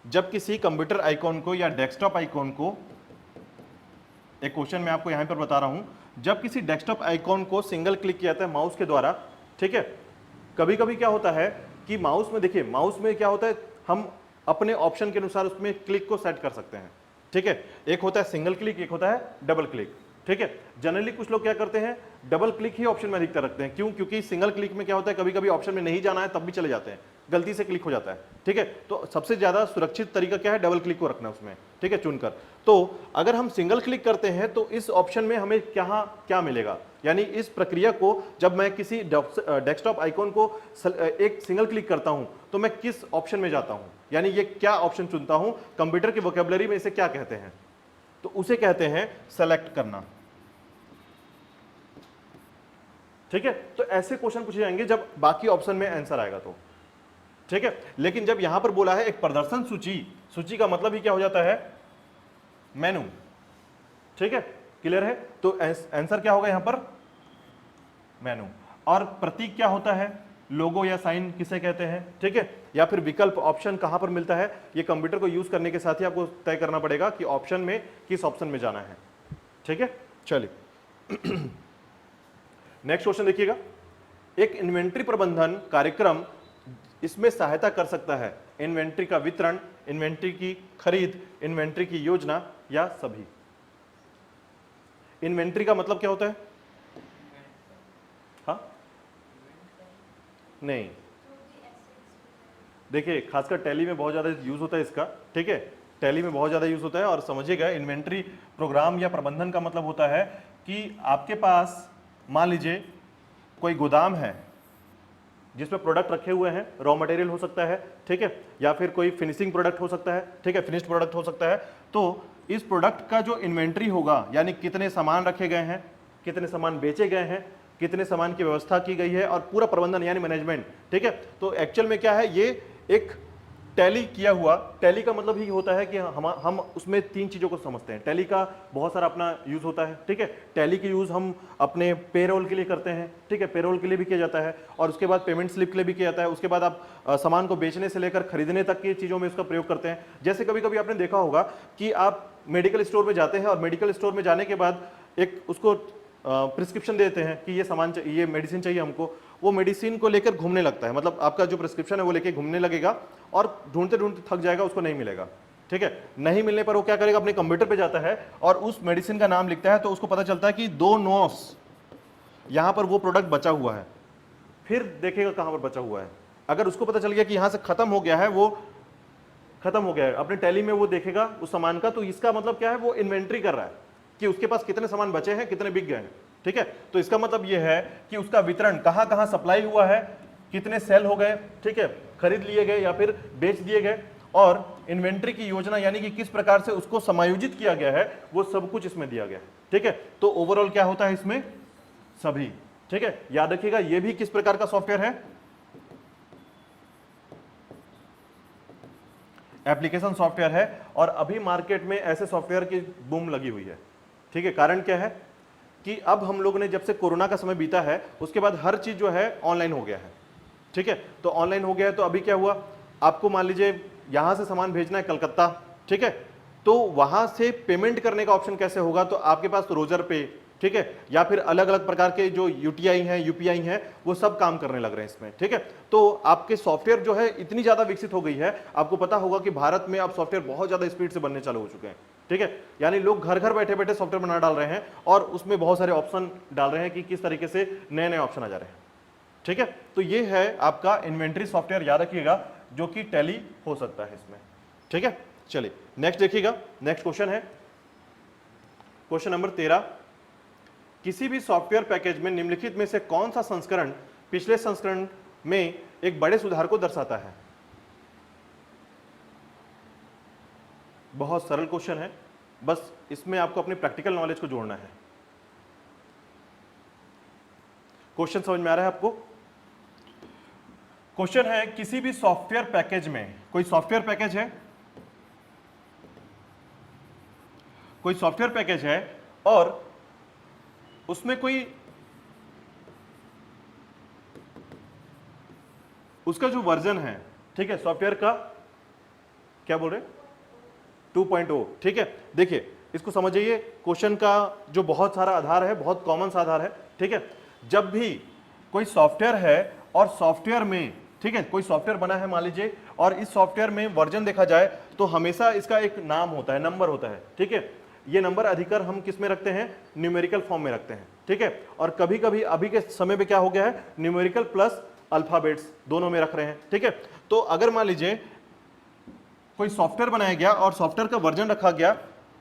जब किसी कंप्यूटर आइकॉन को या डेस्कटॉप आइकॉन को, एक क्वेश्चन मैं आपको यहां पर बता रहा हूं, जब किसी डेस्कटॉप आइकॉन को सिंगल क्लिक किया जाता है माउस के द्वारा, ठीक है, कभी कभी क्या होता है कि माउस में, देखिए माउस में क्या होता है, हम अपने ऑप्शन के अनुसार उसमें क्लिक को सेट कर सकते हैं। ठीक है, एक होता है सिंगल क्लिक, एक होता है डबल क्लिक। ठीक है, जनरली कुछ लोग क्या करते हैं, डबल क्लिक ही ऑप्शन में अधिकतर रखते हैं। क्यों? क्योंकि सिंगल क्लिक में क्या होता है, कभी कभी ऑप्शन में नहीं जाना है तब भी चले जाते हैं, गलती से क्लिक हो जाता है। ठीक है, तो सबसे ज्यादा सुरक्षित तरीका क्या है, डबल क्लिक को रखना उसमें, ठीक है, चुनकर। तो अगर हम सिंगल क्लिक करते हैं तो इस ऑप्शन में हमें क्या मिलेगा, यानी इस प्रक्रिया को जब मैं किसी डेस्कटॉप आइकॉन को एक सिंगल क्लिक करता हूं तो मैं किस ऑप्शन में जाता हूं, यानी ये क्या ऑप्शन चुनता हूं, कंप्यूटर की वोकैबुलरी में इसे क्या कहते हैं, तो उसे कहते हैं सेलेक्ट करना। ठीक है, तो ऐसे क्वेश्चन पूछे जाएंगे जब बाकी ऑप्शन में आंसर आएगा तो। ठीक है, लेकिन जब यहां पर बोला है एक प्रदर्शन सूची, सूची का मतलब ही क्या हो जाता है, मेनू। ठीक है, क्लियर है, तो आंसर क्या होगा यहां पर, मेनू। और प्रतीक क्या होता है, लोगो या साइन किसे कहते हैं। ठीक है, या फिर विकल्प, ऑप्शन कहां पर मिलता है, ये कंप्यूटर को यूज करने के साथ ही आपको तय करना पड़ेगा कि ऑप्शन में किस ऑप्शन में जाना है। ठीक है, चलिए नेक्स्ट क्वेश्चन देखिएगा, एक इन्वेंट्री प्रबंधन कार्यक्रम इसमें सहायता कर सकता है, इन्वेंट्री का वितरण, इन्वेंट्री की खरीद, इन्वेंट्री की योजना या सभी। इन्वेंट्री का मतलब क्या होता है, हाँ नहीं, देखिए खासकर टैली में बहुत ज्यादा यूज होता है इसका। ठीक है, टैली में बहुत ज्यादा यूज होता है। और समझिएगा, इन्वेंट्री प्रोग्राम या प्रबंधन का मतलब होता है कि आपके पास मान लीजिए कोई गोदाम है जिसमें प्रोडक्ट रखे हुए हैं, रॉ मटेरियल हो सकता है, ठीक है, या फिर कोई फिनिशिंग प्रोडक्ट हो सकता है, ठीक है, फिनिश्ड प्रोडक्ट हो सकता है। तो इस प्रोडक्ट का जो इन्वेंट्री होगा, यानी कितने सामान रखे गए हैं, कितने सामान बेचे गए हैं, कितने सामान की व्यवस्था की गई है, और पूरा प्रबंधन यानी मैनेजमेंट। ठीक है, तो एक्चुअल में क्या है, ये एक टैली किया हुआ, टैली का मतलब ही होता है कि हम उसमें तीन चीजों को समझते हैं। टैली का बहुत सारा अपना यूज होता है। ठीक है, टैली की यूज हम अपने पेरोल के लिए करते हैं। ठीक है, पेरोल के लिए भी किया जाता है, और उसके बाद पेमेंट स्लिप के लिए भी किया जाता है। उसके बाद आप सामान को बेचने से लेकर खरीदने तक की चीजों में उसका प्रयोग करते हैं। जैसे कभी कभी आपने देखा होगा कि आप मेडिकल स्टोर में जाते हैं और मेडिकल स्टोर में जाने के बाद एक उसको प्रिस्क्रिप्शन देते हैं कि ये सामान चाहिए, ये मेडिसिन चाहिए हमको। वो मेडिसिन को लेकर घूमने लगता है, मतलब आपका जो प्रिस्क्रिप्शन है वो लेकर घूमने लगेगा और ढूंढते ढूंढते थक जाएगा, उसको नहीं मिलेगा। ठीक है, नहीं मिलने पर वो क्या करेगा, अपने कंप्यूटर पे जाता है और उस मेडिसिन का नाम लिखता है, तो उसको पता चलता है कि 2 नोस यहां पर वो प्रोडक्ट बचा हुआ है। फिर देखेगा कहां पर बचा हुआ है। अगर उसको पता चल गया कि यहां से खत्म हो गया है, वो खत्म हो गया है, अपने टैली में वो देखेगा उस सामान का, तो इसका मतलब क्या है, वो इन्वेंट्री कर रहा है कि उसके पास कितने सामान बचे हैं, कितने बिक गए हैं। ठीक है, तो इसका मतलब यह है कि उसका वितरण कहां कहां सप्लाई हुआ है, कितने सेल हो गए, ठीक है, खरीद लिए गए या फिर बेच दिए गए, और इन्वेंट्री की योजना यानी कि किस प्रकार से उसको समायोजित किया गया है, वो सब कुछ इसमें दिया गया है। ठीक है, तो ओवरऑल क्या होता है इसमें, सभी। ठीक है, याद रखिएगा ये भी किस प्रकार का सॉफ्टवेयर है, एप्लीकेशन सॉफ्टवेयर है। और अभी मार्केट में ऐसे सॉफ्टवेयर की बूम लगी हुई है। ठीक है, कारण क्या है कि अब हम लोगों ने, जब से कोरोना का समय बीता है उसके बाद हर चीज जो है ऑनलाइन हो गया है। ठीक है, तो ऑनलाइन हो गया है, तो अभी क्या हुआ, आपको मान लीजिए यहां से सामान भेजना है कलकत्ता, ठीक है, तो वहां से पेमेंट करने का ऑप्शन कैसे होगा, तो आपके पास रोजर पे, ठीक है, या फिर अलग अलग प्रकार के जो यूटीआई हैं, यूपीआई हैं, वो सब काम करने लग रहे हैं इसमें। ठीक है, तो आपके सॉफ्टवेयर जो है इतनी ज्यादा विकसित हो गई है, आपको पता होगा कि भारत में अब सॉफ्टवेयर बहुत ज्यादा स्पीड से बनने चालू हो चुके हैं। ठीक है, यानी लोग घर घर बैठे बैठे सॉफ्टवेयर बना डाल रहे हैं और उसमें बहुत सारे ऑप्शन डाल रहे हैं कि किस तरीके से नए नए ऑप्शन आ जा रहे हैं। ठीक है, तो ये है आपका इन्वेंट्री सॉफ्टवेयर, याद रखिएगा, जो कि टैली हो सकता है इसमें। ठीक है, चलिए नेक्स्ट देखिएगा। नेक्स्ट क्वेश्चन है क्वेश्चन नंबर 13, किसी भी सॉफ्टवेयर पैकेज में निम्नलिखित में से कौन सा संस्करण पिछले संस्करण में एक बड़े सुधार को दर्शाता है? बहुत सरल क्वेश्चन है, बस इसमें आपको अपनी प्रैक्टिकल नॉलेज को जोड़ना है। क्वेश्चन समझ में आ रहा है आपको? क्वेश्चन है, किसी भी सॉफ्टवेयर पैकेज में, कोई सॉफ्टवेयर पैकेज है, कोई सॉफ्टवेयर पैकेज है और उसमें कोई उसका जो वर्जन है, ठीक है, सॉफ्टवेयर का क्या बोल रहे, 2.0। ठीक है, देखिए इसको समझिए, क्वेश्चन का जो बहुत सारा आधार है, बहुत कॉमन सा आधार है। ठीक है, जब भी कोई सॉफ्टवेयर है और सॉफ्टवेयर में, ठीक है, कोई सॉफ्टवेयर बना है मान लीजिए, और इस सॉफ्टवेयर में वर्जन देखा जाए तो हमेशा इसका एक नाम होता है, नंबर होता है। ठीक है, ये नंबर अधिकतर हम किस में रखते हैं, न्यूमेरिकल फॉर्म में रखते हैं। ठीक है, और कभी कभी अभी के समय में क्या हो गया है, न्यूमेरिकल प्लस अल्फाबेट्स दोनों में रख रहे हैं। ठीक है, तो अगर मान लीजिए कोई सॉफ्टवेयर बनाया गया और सॉफ्टवेयर का वर्जन रखा गया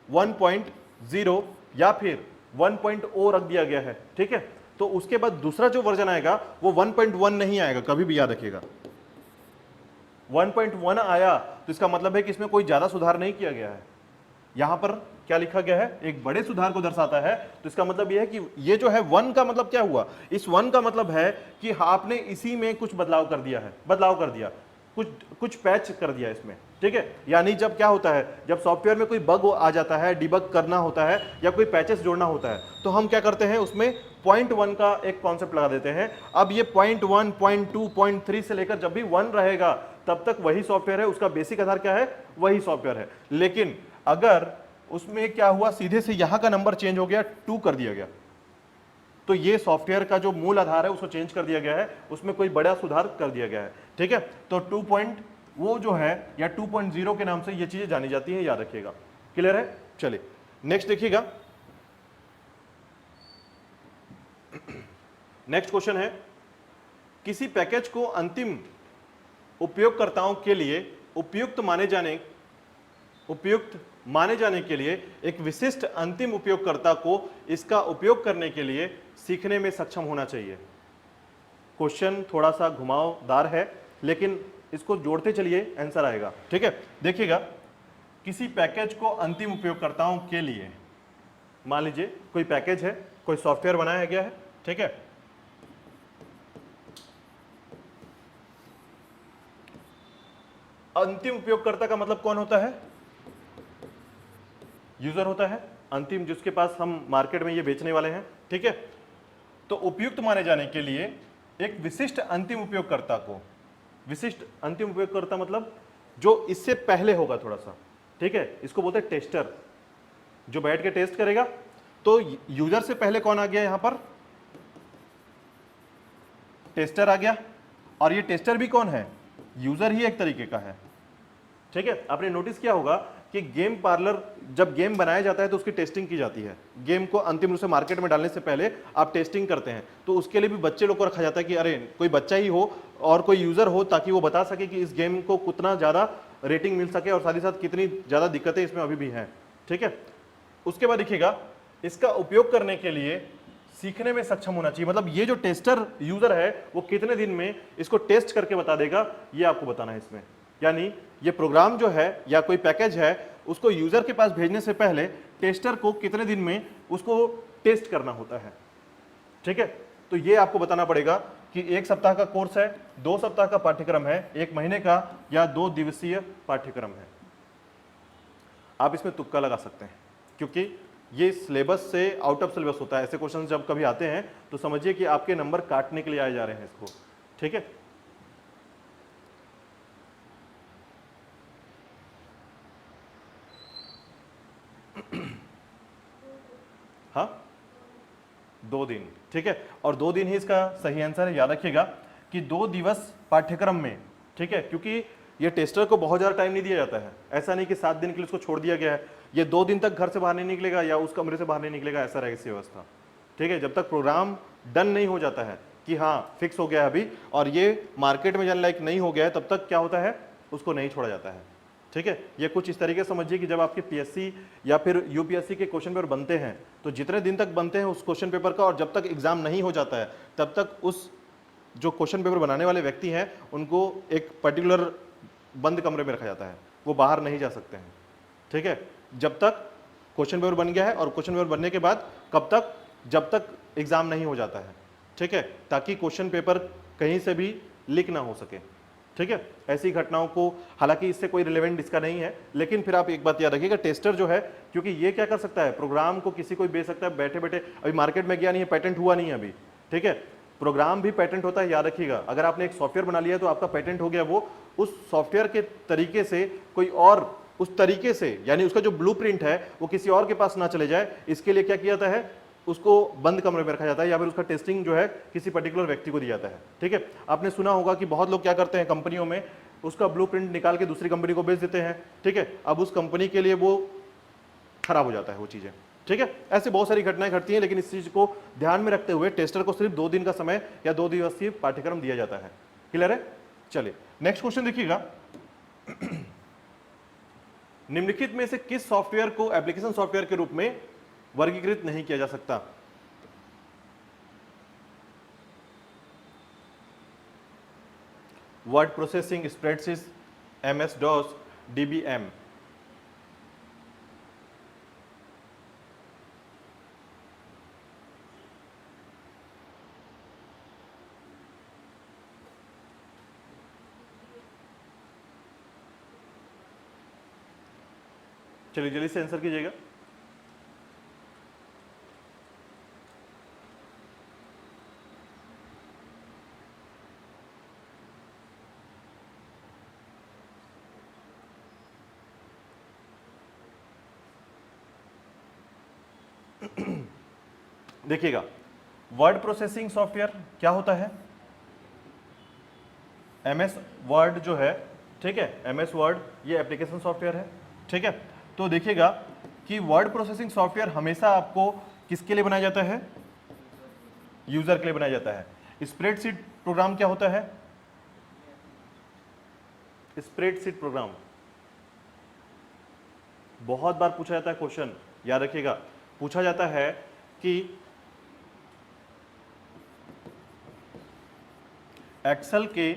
1.0 या फिर 1.0 रख दिया गया है, ठीक है, तो उसके बाद दूसरा जो वर्जन आएगा वो 1.1 नहीं आएगा, कभी भी याद रखिएगा। 1.1 आया तो इसका मतलब है कि इसमें कोई ज्यादा सुधार नहीं किया गया है। यहां पर क्या लिखा गया है, एक बड़े सुधार को दर्शाता है, तो इसका मतलब यह है कि ये जो है 1 का मतलब क्या हुआ, इस 1 का मतलब है कि आपने इसी में कुछ बदलाव कर दिया है, कुछ पैच कर दिया इसमें। ठीक है, यानी जब क्या होता है, जब सॉफ्टवेयर में कोई बग आ जाता है, डिबग करना होता है या कोई पैचेस जोड़ना होता है, तो हम क्या करते हैं, उसमें 0.1 का एक कॉन्सेप्ट लगा देते हैं। अब ये 0.1, 0.2, 0.3 से लेकर जब भी 1 रहेगा तब तक वही सॉफ्टवेयर है, उसका बेसिक आधार क्या है, वही सॉफ्टवेयर है। लेकिन अगर उसमें क्या हुआ, सीधे से यहां का नंबर चेंज हो गया, 2 कर दिया गया, तो ये सॉफ्टवेयर का जो मूल आधार है उसको चेंज कर दिया गया है, उसमें कोई बड़ा सुधार कर दिया गया है। ठीक है, तो 2 वो जो है या 2.0 के नाम से ये चीजें जानी जाती है, याद रखिएगा। क्लियर है? चलिए नेक्स्ट देखिएगा। नेक्स्ट क्वेश्चन है, किसी पैकेज को अंतिम उपयोगकर्ताओं के लिए उपयुक्त माने जाने के लिए एक विशिष्ट अंतिम उपयोगकर्ता को इसका उपयोग करने के लिए सीखने में सक्षम होना चाहिए। क्वेश्चन थोड़ा सा घुमावदार है, लेकिन इसको जोड़ते चलिए, आंसर आएगा। ठीक है, देखिएगा, किसी पैकेज को अंतिम उपयोगकर्ताओं के लिए, मान लीजिए कोई पैकेज है, कोई सॉफ्टवेयर बनाया गया है, ठीक है, अंतिम उपयोगकर्ता का मतलब कौन होता है, यूजर होता है, अंतिम जिसके पास हम मार्केट में ये बेचने वाले हैं। ठीक है, तो उपयुक्त माने जाने के लिए एक विशिष्ट अंतिम उपयोगकर्ता को, विशिष्ट अंतिम उपयोगकर्ता मतलब जो इससे पहले होगा थोड़ा सा, ठीक है, इसको बोलते हैं टेस्टर, जो बैठ के टेस्ट करेगा। तो यूजर से पहले कौन आ गया, यहां पर टेस्टर आ गया, और ये टेस्टर भी कौन है, यूजर ही एक तरीके का है। ठीक है, आपने नोटिस किया होगा कि गेम पार्लर जब गेम बनाया जाता है तो उसकी टेस्टिंग की जाती है। गेम को अंतिम रूप से मार्केट में डालने से पहले आप टेस्टिंग करते हैं, तो उसके लिए भी बच्चे लोग को रखा जाता है कि अरे कोई बच्चा ही हो और कोई यूजर हो, ताकि वो बता सके कि इस गेम को कितना ज्यादा रेटिंग मिल सके और साथ ही साथ कितनी ज्यादा दिक्कतें इसमें अभी भी हैं। ठीक है, उसके बाद देखिएगा, इसका उपयोग करने के लिए सीखने में सक्षम होना चाहिए, मतलब ये जो टेस्टर यूजर है वो कितने दिन में इसको टेस्ट करके बता देगा, ये आपको बताना है इसमें। यानी ये प्रोग्राम जो है या कोई पैकेज है, उसको यूजर के पास भेजने से पहले टेस्टर को कितने दिन में उसको टेस्ट करना होता है। ठीक है, तो ये आपको बताना पड़ेगा कि 1 सप्ताह का कोर्स है, 2 सप्ताह का पाठ्यक्रम है, 1 महीने का या 2 दिवसीय पाठ्यक्रम है। आप इसमें तुक्का लगा सकते हैं, क्योंकि ये सिलेबस से आउट ऑफ सिलेबस होता है। ऐसे क्वेश्चन जब कभी आते हैं तो समझिए कि आपके नंबर काटने के लिए आए जा रहे हैं इसको। ठीक है, हाँ 2 दिन, ठीक है, और 2 दिन ही इसका सही आंसर है। याद रखिएगा कि 2 दिवस पाठ्यक्रम में, ठीक है, क्योंकि ये टेस्टर को बहुत ज्यादा टाइम नहीं दिया जाता है। ऐसा नहीं कि 7 दिन के लिए उसको छोड़ दिया गया है, ये 2 दिन तक घर से बाहर नहीं निकलेगा या उस कमरे से बाहर नहीं निकलेगा, ऐसा रहेगी व्यवस्था। ठीक है, जब तक प्रोग्राम डन नहीं हो जाता है कि हाँ फिक्स हो गया है अभी और ये मार्केट में जाने लायक नहीं हो गया है, तब तक क्या होता है, उसको नहीं छोड़ा जाता है। ठीक है, ये कुछ इस तरीके से समझिए कि जब आपके पीएससी या फिर यूपीएससी के क्वेश्चन पेपर बनते हैं तो जितने दिन तक बनते हैं उस क्वेश्चन पेपर का, और जब तक एग्जाम नहीं हो जाता है तब तक उस जो क्वेश्चन पेपर बनाने वाले व्यक्ति हैं उनको एक पर्टिकुलर बंद कमरे में रखा जाता है, वो बाहर नहीं जा सकते हैं। ठीक है, जब तक क्वेश्चन पेपर बन गया है, और क्वेश्चन पेपर बनने के बाद कब तक, जब तक एग्जाम नहीं हो जाता है। ठीक है, ताकि क्वेश्चन पेपर कहीं से भी लीक ना हो सके। ठीक है, ऐसी घटनाओं को, हालांकि इससे कोई रिलेवेंट इसका नहीं है, लेकिन फिर आप एक बात याद रखिएगा, टेस्टर जो है, क्योंकि ये क्या कर सकता है, प्रोग्राम को किसी को बेच सकता है बैठे बैठे, अभी मार्केट में गया नहीं है, पेटेंट हुआ नहीं है अभी। ठीक है, प्रोग्राम भी पेटेंट होता है, याद रखिएगा। अगर आपने एक सॉफ्टवेयर बना लिया तो आपका पेटेंट हो गया, वो उस सॉफ्टवेयर के तरीके से कोई और उस तरीके से, यानी उसका जो ब्लूप्रिंट है वो किसी और के पास ना चले जाए, इसके लिए क्या किया जाता है, उसको बंद कमरे में रखा जाता है, या फिर उसका टेस्टिंग जो है किसी पर्टिकुलर व्यक्ति को दिया जाता है। ठीक है, आपने सुना होगा कि बहुत लोग क्या करते हैं, कंपनियों में उसका ब्लूप्रिंट निकाल के दूसरी कंपनी को बेच देते हैं। ठीक है, अब उस कंपनी के लिए वो खराब हो जाता है वो चीजें। ठीक है, ऐसे बहुत सारी घटनाएं घटती हैं, लेकिन इस चीज को ध्यान में रखते हुए टेस्टर को सिर्फ 2 दिन का समय या 2 दिवसीय पाठ्यक्रम दिया जाता है। क्लियर है? चलिए नेक्स्ट क्वेश्चन देखिएगा। निम्नलिखित में से किस सॉफ्टवेयर को एप्लीकेशन सॉफ्टवेयर के रूप में वर्गीकृत नहीं किया जा सकता? Word processing, spreadsheet, MS DOS, DBM. चलिए जल्दी से आंसर कीजिएगा। देखिएगा, वर्ड प्रोसेसिंग सॉफ्टवेयर क्या होता है, एमएस वर्ड जो है, ठीक है, एमएस वर्ड ये एप्लीकेशन सॉफ्टवेयर है। ठीक है, तो देखिएगा कि वर्ड प्रोसेसिंग सॉफ्टवेयर हमेशा आपको किसके लिए बनाया जाता है, यूजर के लिए बनाया जाता है। स्प्रेडशीट प्रोग्राम क्या होता है, स्प्रेडशीट प्रोग्राम बहुत बार पूछा जाता है क्वेश्चन, याद रखिएगा, पूछा जाता है कि एक्सेल के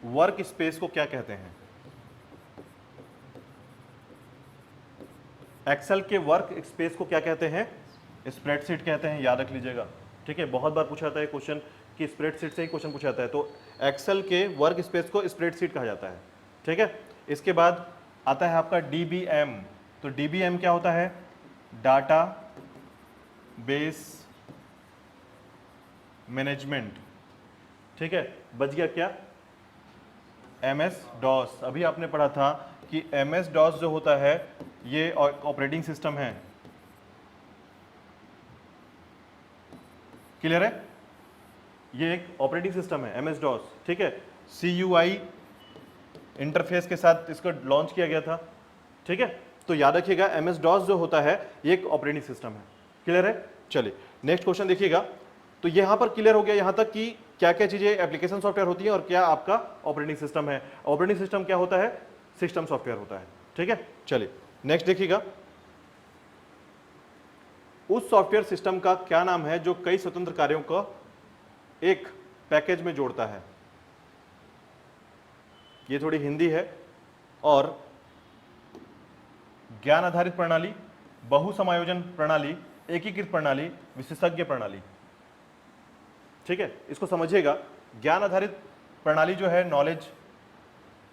वर्क स्पेस को क्या कहते हैं, एक्सेल के वर्क स्पेस को क्या कहते हैं, स्प्रेडशीट कहते हैं, याद रख लीजिएगा। ठीक है, बहुत बार पूछा जाता है क्वेश्चन कि स्प्रेडशीट से ही क्वेश्चन पूछा जाता है, तो एक्सेल के वर्क स्पेस को स्प्रेडशीट कहा जाता है। ठीक है, इसके बाद आता है आपका डीबीएम। तो डीबीएम क्या होता है, डाटा बेस मैनेजमेंट। ठीक है, बच गया क्या, एमएस डॉस। अभी आपने पढ़ा था कि एमएस डॉस जो होता है ये ऑपरेटिंग सिस्टम है। क्लियर है, ये एक ऑपरेटिंग सिस्टम है एमएस डॉस। ठीक है, CUI इंटरफेस के साथ इसको लॉन्च किया गया था। ठीक है, तो याद रखिएगा एमएस डॉस जो होता है ये एक ऑपरेटिंग सिस्टम है। क्लियर है? चलिए नेक्स्ट क्वेश्चन देखिएगा। तो यहां पर क्लियर हो गया यहां तक कि क्या क्या चीजें एप्लीकेशन सॉफ्टवेयर होती है और क्या आपका ऑपरेटिंग सिस्टम है। ऑपरेटिंग सिस्टम क्या होता है, सिस्टम सॉफ्टवेयर होता है। ठीक है, चलिए नेक्स्ट देखिएगा, उस सॉफ्टवेयर सिस्टम का क्या नाम है जो कई स्वतंत्र कार्यों को एक पैकेज में जोड़ता है। ये थोड़ी हिंदी है, और ज्ञान आधारित प्रणाली, बहुसमायोजन प्रणाली, एकीकृत प्रणाली, विशेषज्ञ प्रणाली। ठीक है, इसको समझिएगा। ज्ञान आधारित प्रणाली जो है नॉलेज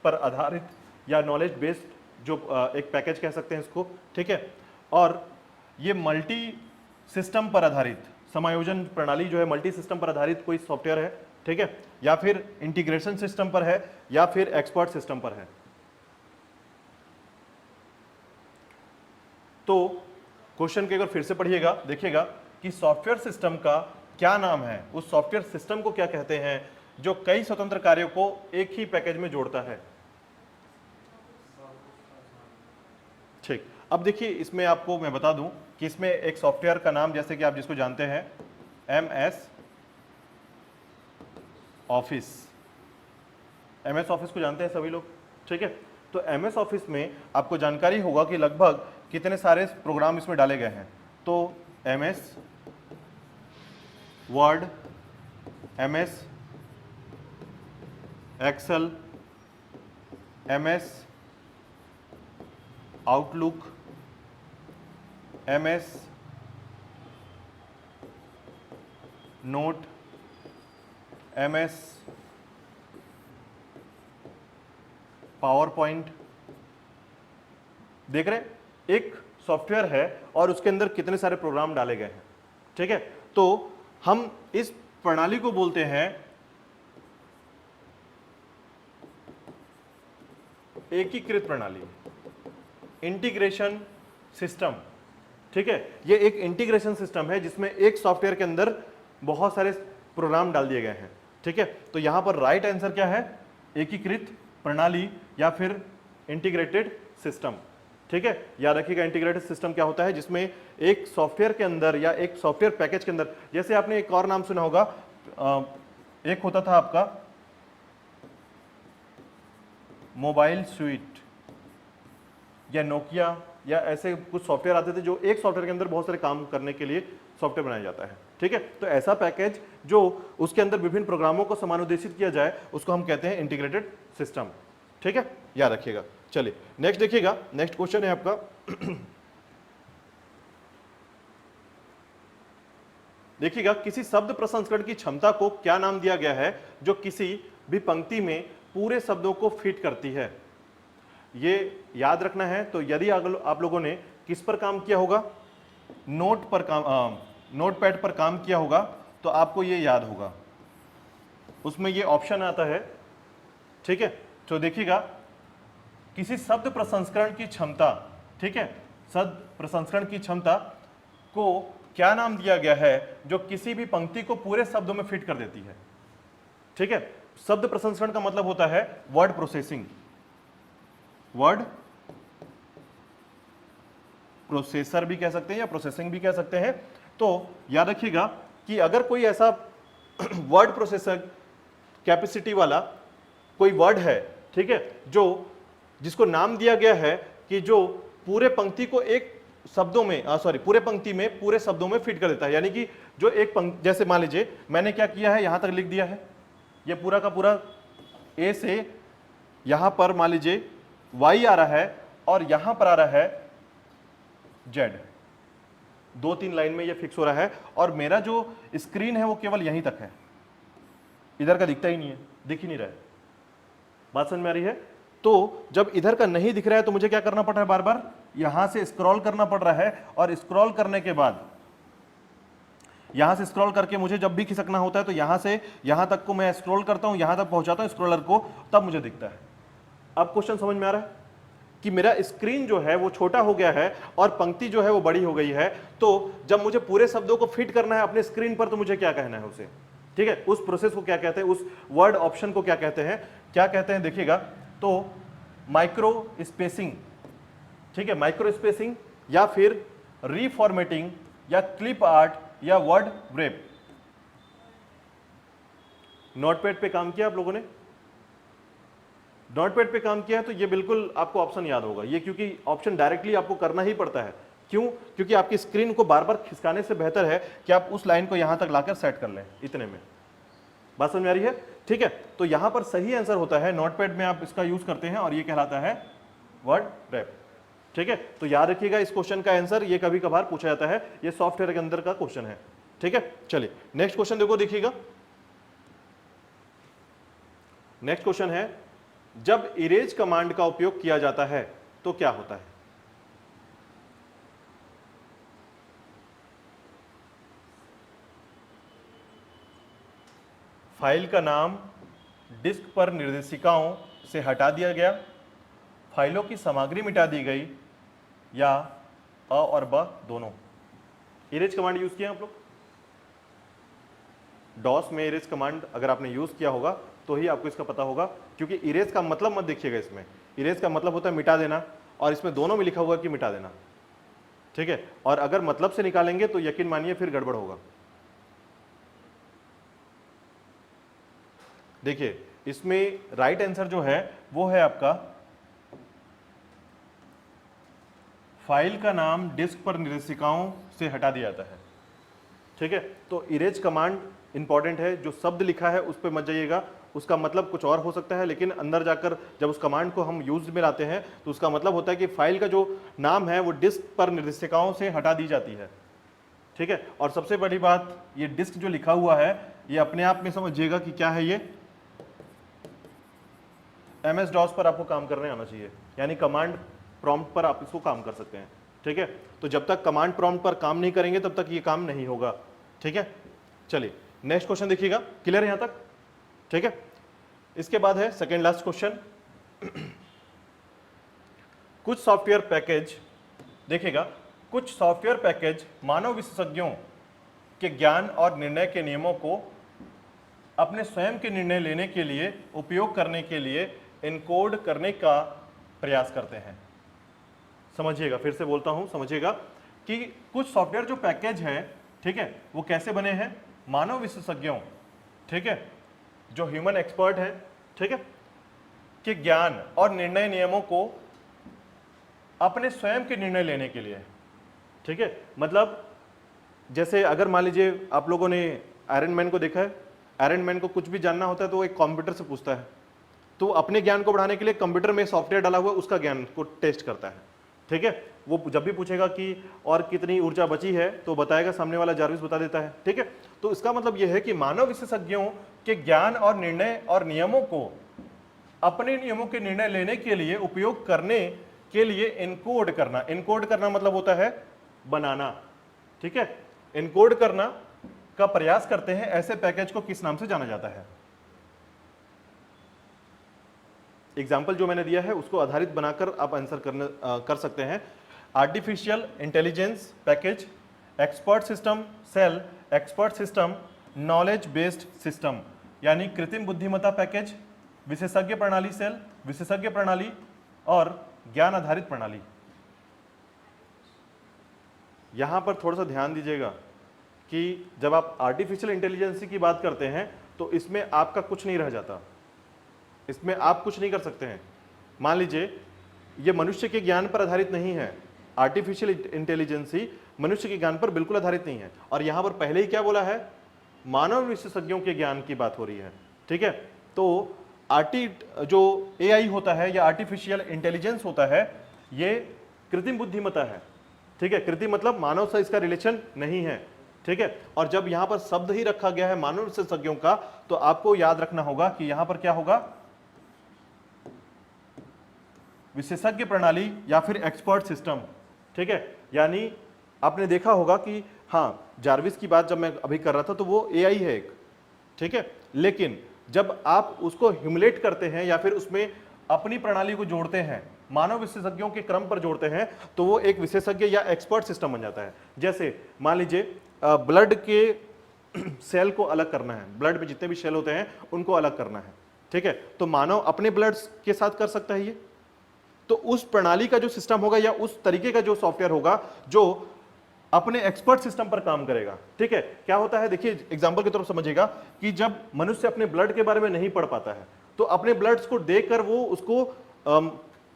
पर आधारित या नॉलेज बेस्ड जो एक पैकेज कह सकते हैं इसको। ठीक है, और ये मल्टी सिस्टम पर आधारित समायोजन प्रणाली जो है मल्टी सिस्टम पर आधारित कोई सॉफ्टवेयर है। ठीक है, या फिर इंटीग्रेशन सिस्टम पर है या फिर एक्सपर्ट सिस्टम पर है। तो क्वेश्चन के अगर फिर से पढ़िएगा, देखिएगा कि सॉफ्टवेयर सिस्टम का क्या नाम है, उस सॉफ्टवेयर सिस्टम को क्या कहते हैं जो कई स्वतंत्र कार्यों को एक ही पैकेज में जोड़ता है। ठीक, अब देखिए इसमें आपको मैं बता दूं कि इसमें एक सॉफ्टवेयर का नाम, जैसे कि आप जिसको जानते हैं MS ऑफिस। MS ऑफिस को जानते हैं सभी लोग, ठीक है। तो MS ऑफिस में आपको जानकारी होगा कि लगभग कितने सारे प्रोग्राम इसमें डाले गए हैं। तो MS Word, MS Excel, MS Outlook, MS note, MS PowerPoint. देख रहे हैं, एक सॉफ्टवेयर है और उसके अंदर कितने सारे प्रोग्राम डाले गए हैं, ठीक है। तो हम इस प्रणाली को बोलते हैं एकीकृत प्रणाली, इंटीग्रेशन सिस्टम, ठीक है। ये एक इंटीग्रेशन सिस्टम है जिसमें एक सॉफ्टवेयर के अंदर बहुत सारे प्रोग्राम डाल दिए गए हैं, ठीक है। तो यहां पर राइट आंसर क्या है, एकीकृत प्रणाली या फिर इंटीग्रेटेड सिस्टम, ठीक है। याद रखिएगा इंटीग्रेटेड सिस्टम क्या होता है, जिसमें एक सॉफ्टवेयर के अंदर या एक सॉफ्टवेयर पैकेज के अंदर, जैसे आपने एक और नाम सुना होगा, एक होता था आपका मोबाइल स्वीट या नोकिया, या ऐसे कुछ सॉफ्टवेयर आते थे जो एक सॉफ्टवेयर के अंदर बहुत सारे काम करने के लिए सॉफ्टवेयर बनाया जाता है, ठीक है। तो ऐसा पैकेज जो उसके अंदर विभिन्न प्रोग्रामों को समानुदेशित किया जाए उसको हम कहते हैं इंटीग्रेटेड सिस्टम, ठीक है, याद रखिएगा। चलिए नेक्स्ट देखिएगा, नेक्स्ट क्वेश्चन है आपका देखिएगा, किसी शब्द प्रसंस्करण की क्षमता को क्या नाम दिया गया है जो किसी भी पंक्ति में पूरे शब्दों को फिट करती है। ये याद रखना है। तो यदि आप लोगों ने किस पर काम किया होगा, नोटपैड पर काम किया होगा तो आपको ये याद होगा, उसमें ये ऑप्शन आता है, ठीक है। तो देखिएगा, किसी शब्द प्रसंस्करण की क्षमता, ठीक है, शब्द प्रसंस्करण की क्षमता को क्या नाम दिया गया है जो किसी भी पंक्ति को पूरे शब्दों में फिट कर देती है, ठीक है। शब्द प्रसंस्करण का मतलब होता है वर्ड प्रोसेसिंग, वर्ड प्रोसेसर भी कह सकते हैं या प्रोसेसिंग भी कह सकते हैं। तो याद रखिएगा कि अगर कोई ऐसा वर्ड प्रोसेसर कैपेसिटी वाला कोई वर्ड है, ठीक है, जो जिसको नाम दिया गया है कि जो पूरे पंक्ति को एक शब्दों में पूरे पंक्ति में पूरे शब्दों में फिट कर देता है, यानी कि जो एक पंक्ति, जैसे मान लीजिए मैंने क्या किया है, यहां तक लिख दिया है, ये पूरा का पूरा ए से यहां पर मान लीजिए वाई आ रहा है और यहां पर आ रहा है जेड, 2-3 लाइन में ये फिक्स हो रहा है और मेरा जो स्क्रीन है वो केवल यहीं तक है, इधर का दिखता ही नहीं है, दिख ही नहीं रहा है। बात समझ में आ रही है। तो जब इधर का नहीं दिख रहा है तो मुझे क्या करना पड़ रहा है, बार बार यहां से स्क्रॉल करना पड़ रहा है, और स्क्रॉल करने के बाद यहां से स्क्रॉल करके मुझे जब भी खिसकना होता है तो यहां से यहां तक को मैं स्क्रॉल करता हूं, यहां तक पहुंचाता हूं स्क्रॉलर को, तब मुझे दिखता है। अब क्वेश्चन समझ में आ रहा है कि मेरा स्क्रीन जो है वो छोटा हो गया है और पंक्ति जो है वो बड़ी हो गई है। तो जब मुझे पूरे शब्दों को फिट करना है अपने स्क्रीन पर तो मुझे क्या कहना है उसे, ठीक है, उस प्रोसेस को क्या कहते हैं, उस वर्ड ऑप्शन को क्या कहते हैं, क्या कहते हैं, देखिएगा। तो माइक्रो स्पेसिंग, ठीक है, माइक्रो स्पेसिंग या फिर रीफॉर्मेटिंग या क्लिप आर्ट या वर्ड व्रेप। नोटपैड पे काम किया आप लोगों ने, नोटपैड पे काम किया है तो ये बिल्कुल आपको ऑप्शन याद होगा ये, क्योंकि ऑप्शन डायरेक्टली आपको करना ही पड़ता है। क्यों? क्योंकि आपकी स्क्रीन को बार बार खिसकाने से बेहतर है कि आप उस लाइन को यहां तक लाकर सेट कर लें, इतने में। बात समझ में आ रही है, ठीक है। तो यहां पर सही आंसर होता है, नोटपैड में आप इसका यूज करते हैं और ये कहलाता है वर्ड व्रेप, ठीक है। तो याद रखिएगा इस क्वेश्चन का आंसर ये कभी कभार पूछा जाता है, ये सॉफ्टवेयर के अंदर का क्वेश्चन है, ठीक है। चलिए नेक्स्ट क्वेश्चन देखो, देखिएगा। नेक्स्ट क्वेश्चन है, जब इरेज कमांड का उपयोग किया जाता है तो क्या होता है। फाइल का नाम डिस्क पर निर्देशिकाओं से हटा दिया गया, फाइलों की सामग्री मिटा दी गई, या अ और ब दोनों। इरेज कमांड यूज किया आप लोग डॉस में, इरेज कमांड अगर आपने यूज किया होगा तो ही आपको इसका पता होगा, क्योंकि इरेज का मतलब मत देखिएगा, इसमें इरेज का मतलब होता है मिटा देना, और इसमें दोनों में लिखा हुआ कि मिटा देना, ठीक है। और अगर मतलब से निकालेंगे तो यकीन मानिए फिर गड़बड़ होगा, देखिए इसमें राइट आंसर जो है वो है आपका फाइल का नाम डिस्क पर निर्देशिकाओं से हटा दिया जाता है। ठीक है, तो इरेज कमांड इंपॉर्टेंट है, जो शब्द लिखा है उस पर मत जाइएगा, उसका मतलब कुछ और हो सकता है, लेकिन अंदर जाकर जब उस कमांड को हम यूज में लाते हैं तो उसका मतलब होता है कि फाइल का जो नाम है वो डिस्क पर निर्देशिकाओं से हटा दी जाती है। ठीक है, और सबसे बड़ी बात, ये डिस्क जो लिखा हुआ है ये अपने आप में समझिएगा कि क्या है, ये MS DOS पर आपको काम करने आना चाहिए, यानी कमांड प्रॉम्प्ट पर आप इसको काम कर सकते हैं। ठीक है, तो जब तक कमांड प्रॉम्प्ट पर काम नहीं करेंगे तब तक ये काम नहीं होगा। ठीक है, चलिए नेक्स्ट क्वेश्चन देखिएगा, क्लियर है यहां तक? ठीक है, इसके बाद है सेकेंड लास्ट क्वेश्चन। कुछ सॉफ्टवेयर पैकेज, देखिएगा, कुछ सॉफ्टवेयर पैकेज मानव विशेषज्ञों के ज्ञान और निर्णय के नियमों को अपने स्वयं के निर्णय लेने के लिए उपयोग करने के लिए इनकोड करने का प्रयास करते हैं। समझिएगा, फिर से बोलता हूं, समझिएगा कि कुछ सॉफ्टवेयर जो पैकेज है, ठीक है, वो कैसे बने हैं? मानव विशेषज्ञों, ठीक है, जो ह्यूमन एक्सपर्ट है, ठीक है, के ज्ञान और निर्णय नियमों को अपने स्वयं के निर्णय लेने के लिए। ठीक है, मतलब जैसे अगर मान लीजिए आप लोगों ने आयरन मैन को देखा है, आयरन मैन को कुछ भी जानना होता है तो वो एक कंप्यूटर से पूछता है, तो अपने ज्ञान को बढ़ाने के लिए कंप्यूटर में सॉफ्टवेयर डाला हुआ उसका ज्ञान को टेस्ट करता है। ठीक है, वो जब भी पूछेगा कि और कितनी ऊर्जा बची है तो बताएगा, सामने वाला जार्विस बता देता है। ठीक है, तो इसका मतलब यह है कि मानव विशेषज्ञों के ज्ञान और निर्णय और नियमों को अपने नियमों के निर्णय लेने के लिए उपयोग करने के लिए इनकोड करना। इनकोड करना मतलब होता है बनाना। ठीक है, इनकोड करना का प्रयास करते हैं, ऐसे पैकेज को किस नाम से जाना जाता है? एग्जाम्पल जो मैंने दिया है उसको आधारित बनाकर आप आंसर कर सकते हैं। Artificial intelligence package, expert system cell, expert system, knowledge based system, यानी कृत्रिम बुद्धिमत्ता पैकेज, विशेषज्ञ प्रणाली सेल, विशेषज्ञ प्रणाली और ज्ञान आधारित प्रणाली। यहां पर थोड़ा सा ध्यान दीजिएगा कि जब आप आर्टिफिशियल इंटेलिजेंस की बात करते हैं तो इसमें आपका कुछ नहीं रह जाता, इसमें आप कुछ नहीं कर सकते हैं। मान लीजिए ये मनुष्य के ज्ञान पर आधारित नहीं है, आर्टिफिशियल इंटेलिजेंस मनुष्य के ज्ञान पर बिल्कुल आधारित नहीं है। और यहां पर पहले ही क्या बोला है? मानव विशेषज्ञों के ज्ञान की बात हो रही है। ठीक है, तो जो AI होता है या आर्टिफिशियल इंटेलिजेंस होता है, ये कृत्रिम बुद्धिमत्ता है। ठीक है, कृत्रिम मतलब मानव से इसका रिलेशन नहीं है। ठीक है, और जब यहां पर शब्द ही रखा गया है मानव विशेषज्ञों का, तो आपको याद रखना होगा कि यहां पर क्या होगा? विशेषज्ञ प्रणाली या फिर एक्सपर्ट सिस्टम। ठीक है, यानी आपने देखा होगा कि हाँ, जार्विस की बात जब मैं अभी कर रहा था तो वो AI है एक। ठीक है, लेकिन जब आप उसको ह्यूमिलेट करते हैं या फिर उसमें अपनी प्रणाली को जोड़ते हैं, मानव विशेषज्ञों के क्रम पर जोड़ते हैं, तो वो एक विशेषज्ञ या एक्सपर्ट सिस्टम बन जाता है। जैसे मान लीजिए ब्लड के सेल को अलग करना है, ब्लड में जितने भी सेल होते हैं उनको अलग करना है। ठीक है, तो मानव अपने ब्लड के साथ कर सकता है ये, तो उस प्रणाली का जो सिस्टम होगा या उस तरीके का जो सॉफ्टवेयर होगा जो अपने एक्सपर्ट सिस्टम पर काम करेगा। ठीक है, क्या होता है देखिए, एग्जांपल की तरफ समझिएगा कि जब मनुष्य अपने ब्लड के बारे में नहीं पढ़ पाता है तो अपने ब्लड्स को देखकर वो उसको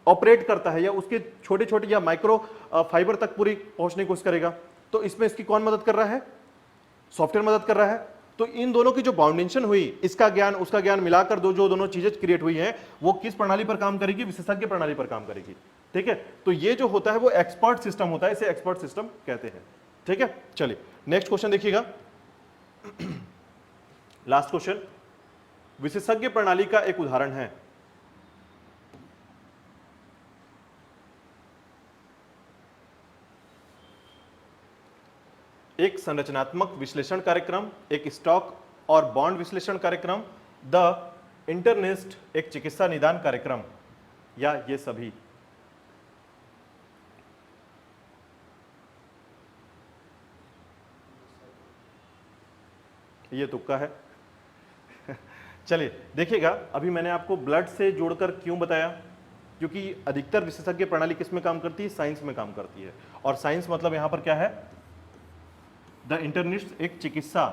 ऑपरेट करता है या उसके छोटे छोटे या माइक्रो फाइबर तक पूरी पहुंचने की कोशिश करेगा। तो इसमें इसकी कौन मदद कर रहा है? सॉफ्टवेयर मदद कर रहा है। तो इन दोनों की जो बाउंडेशन हुई, इसका ज्ञान उसका ज्ञान मिलाकर जो दोनों चीजें क्रिएट हुई हैं, वो किस प्रणाली पर काम करेगी? विशेषज्ञ प्रणाली पर काम करेगी। ठीक है, तो ये जो होता है वो एक्सपर्ट सिस्टम होता है, इसे एक्सपर्ट सिस्टम कहते हैं। ठीक है, चलिए नेक्स्ट क्वेश्चन देखिएगा। लास्ट क्वेश्चन, विशेषज्ञ प्रणाली का एक उदाहरण है। एक संरचनात्मक विश्लेषण कार्यक्रम, एक स्टॉक और बॉन्ड विश्लेषण कार्यक्रम, द इंटरनिस्ट एक चिकित्सा निदान कार्यक्रम, या ये सभी? ये तुक्का है। चलिए देखिएगा, अभी मैंने आपको ब्लड से जोड़कर क्यों बताया? क्योंकि अधिकतर विशेषज्ञ प्रणाली किस में काम करती है? साइंस में काम करती है। और साइंस मतलब यहां पर क्या है? द इंटरनिस्ट एक चिकित्सा,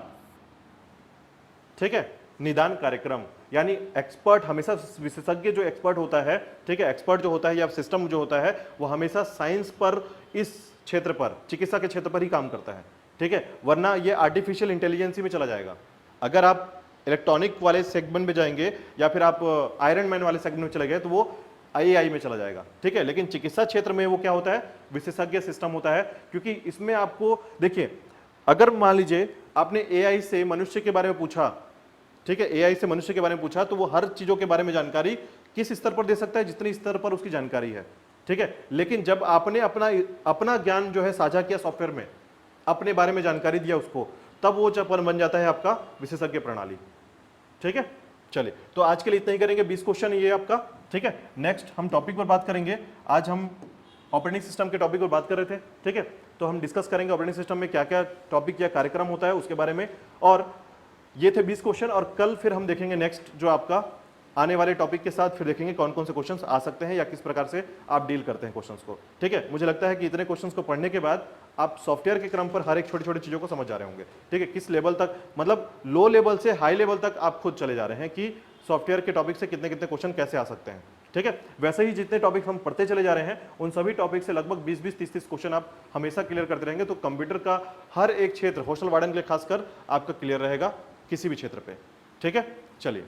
ठीक है, निदान कार्यक्रम, यानी एक्सपर्ट हमेशा, विशेषज्ञ जो एक्सपर्ट होता है, ठीक है, एक्सपर्ट जो होता है या सिस्टम जो होता है वो हमेशा साइंस पर, इस क्षेत्र पर, चिकित्सा के क्षेत्र पर ही काम करता है, ठीक है, वरना ये आर्टिफिशियल इंटेलिजेंस में चला जाएगा। अगर आप इलेक्ट्रॉनिक वाले सेगमेंट में जाएंगे या फिर आप आयरन मैन वाले सेगमेंट में चले गए तो वो AI में चला जाएगा, ठीक है। लेकिन चिकित्सा क्षेत्र में वो क्या होता है, विशेषज्ञ सिस्टम होता है, क्योंकि इसमें आपको देखिए, अगर मान लीजिए आपने AI से मनुष्य के बारे में पूछा, ठीक है, AI से मनुष्य के बारे में पूछा, तो वो हर चीजों के बारे में जानकारी किस स्तर पर दे सकता है, जितनी स्तर पर उसकी जानकारी है, ठीक है। लेकिन जब आपने अपना ज्ञान जो है साझा किया सॉफ्टवेयर में, अपने बारे में जानकारी दिया उसको, तब वो चपन बन जाता है आपका विशेषज्ञ प्रणाली, ठीक है। चलिए, तो आज के लिए इतना ही करेंगे, 20 क्वेश्चन ये आपका, ठीक है। नेक्स्ट हम टॉपिक पर बात करेंगे। आज हम ऑपरेटिंग सिस्टम के टॉपिक पर बात कर रहे थे, ठीक है। तो हम डिस्कस करेंगे ऑपरेटिंग सिस्टम में क्या क्या टॉपिक या कार्यक्रम होता है उसके बारे में, और ये थे 20 क्वेश्चन। और कल फिर हम देखेंगे नेक्स्ट जो आपका आने वाले टॉपिक के साथ, फिर देखेंगे कौन कौन से क्वेश्चंस आ सकते हैं या किस प्रकार से आप डील करते हैं क्वेश्चंस को, ठीक है। मुझे लगता है कि इतने क्वेश्चंस को पढ़ने के बाद आप सॉफ्टवेयर के क्रम पर हर एक छोटी छोटी चीजों को समझ जा रहे होंगे, ठीक है। किस लेवल तक, मतलब लो लेवल से हाई लेवल तक आप खुद चले जा रहे हैं कि सॉफ्टवेयर के टॉपिक से कितने कितने क्वेश्चन कैसे आ सकते हैं, ठीक है। वैसे ही जितने टॉपिक हम पढ़ते चले जा रहे हैं उन सभी टॉपिक से लगभग 20-20, 30-30 क्वेश्चन आप हमेशा क्लियर करते रहेंगे, तो कंप्यूटर का हर एक क्षेत्र, हॉस्टल वार्डन के लिए खासकर, आपका क्लियर रहेगा किसी भी क्षेत्र पे, ठीक है। चलिए।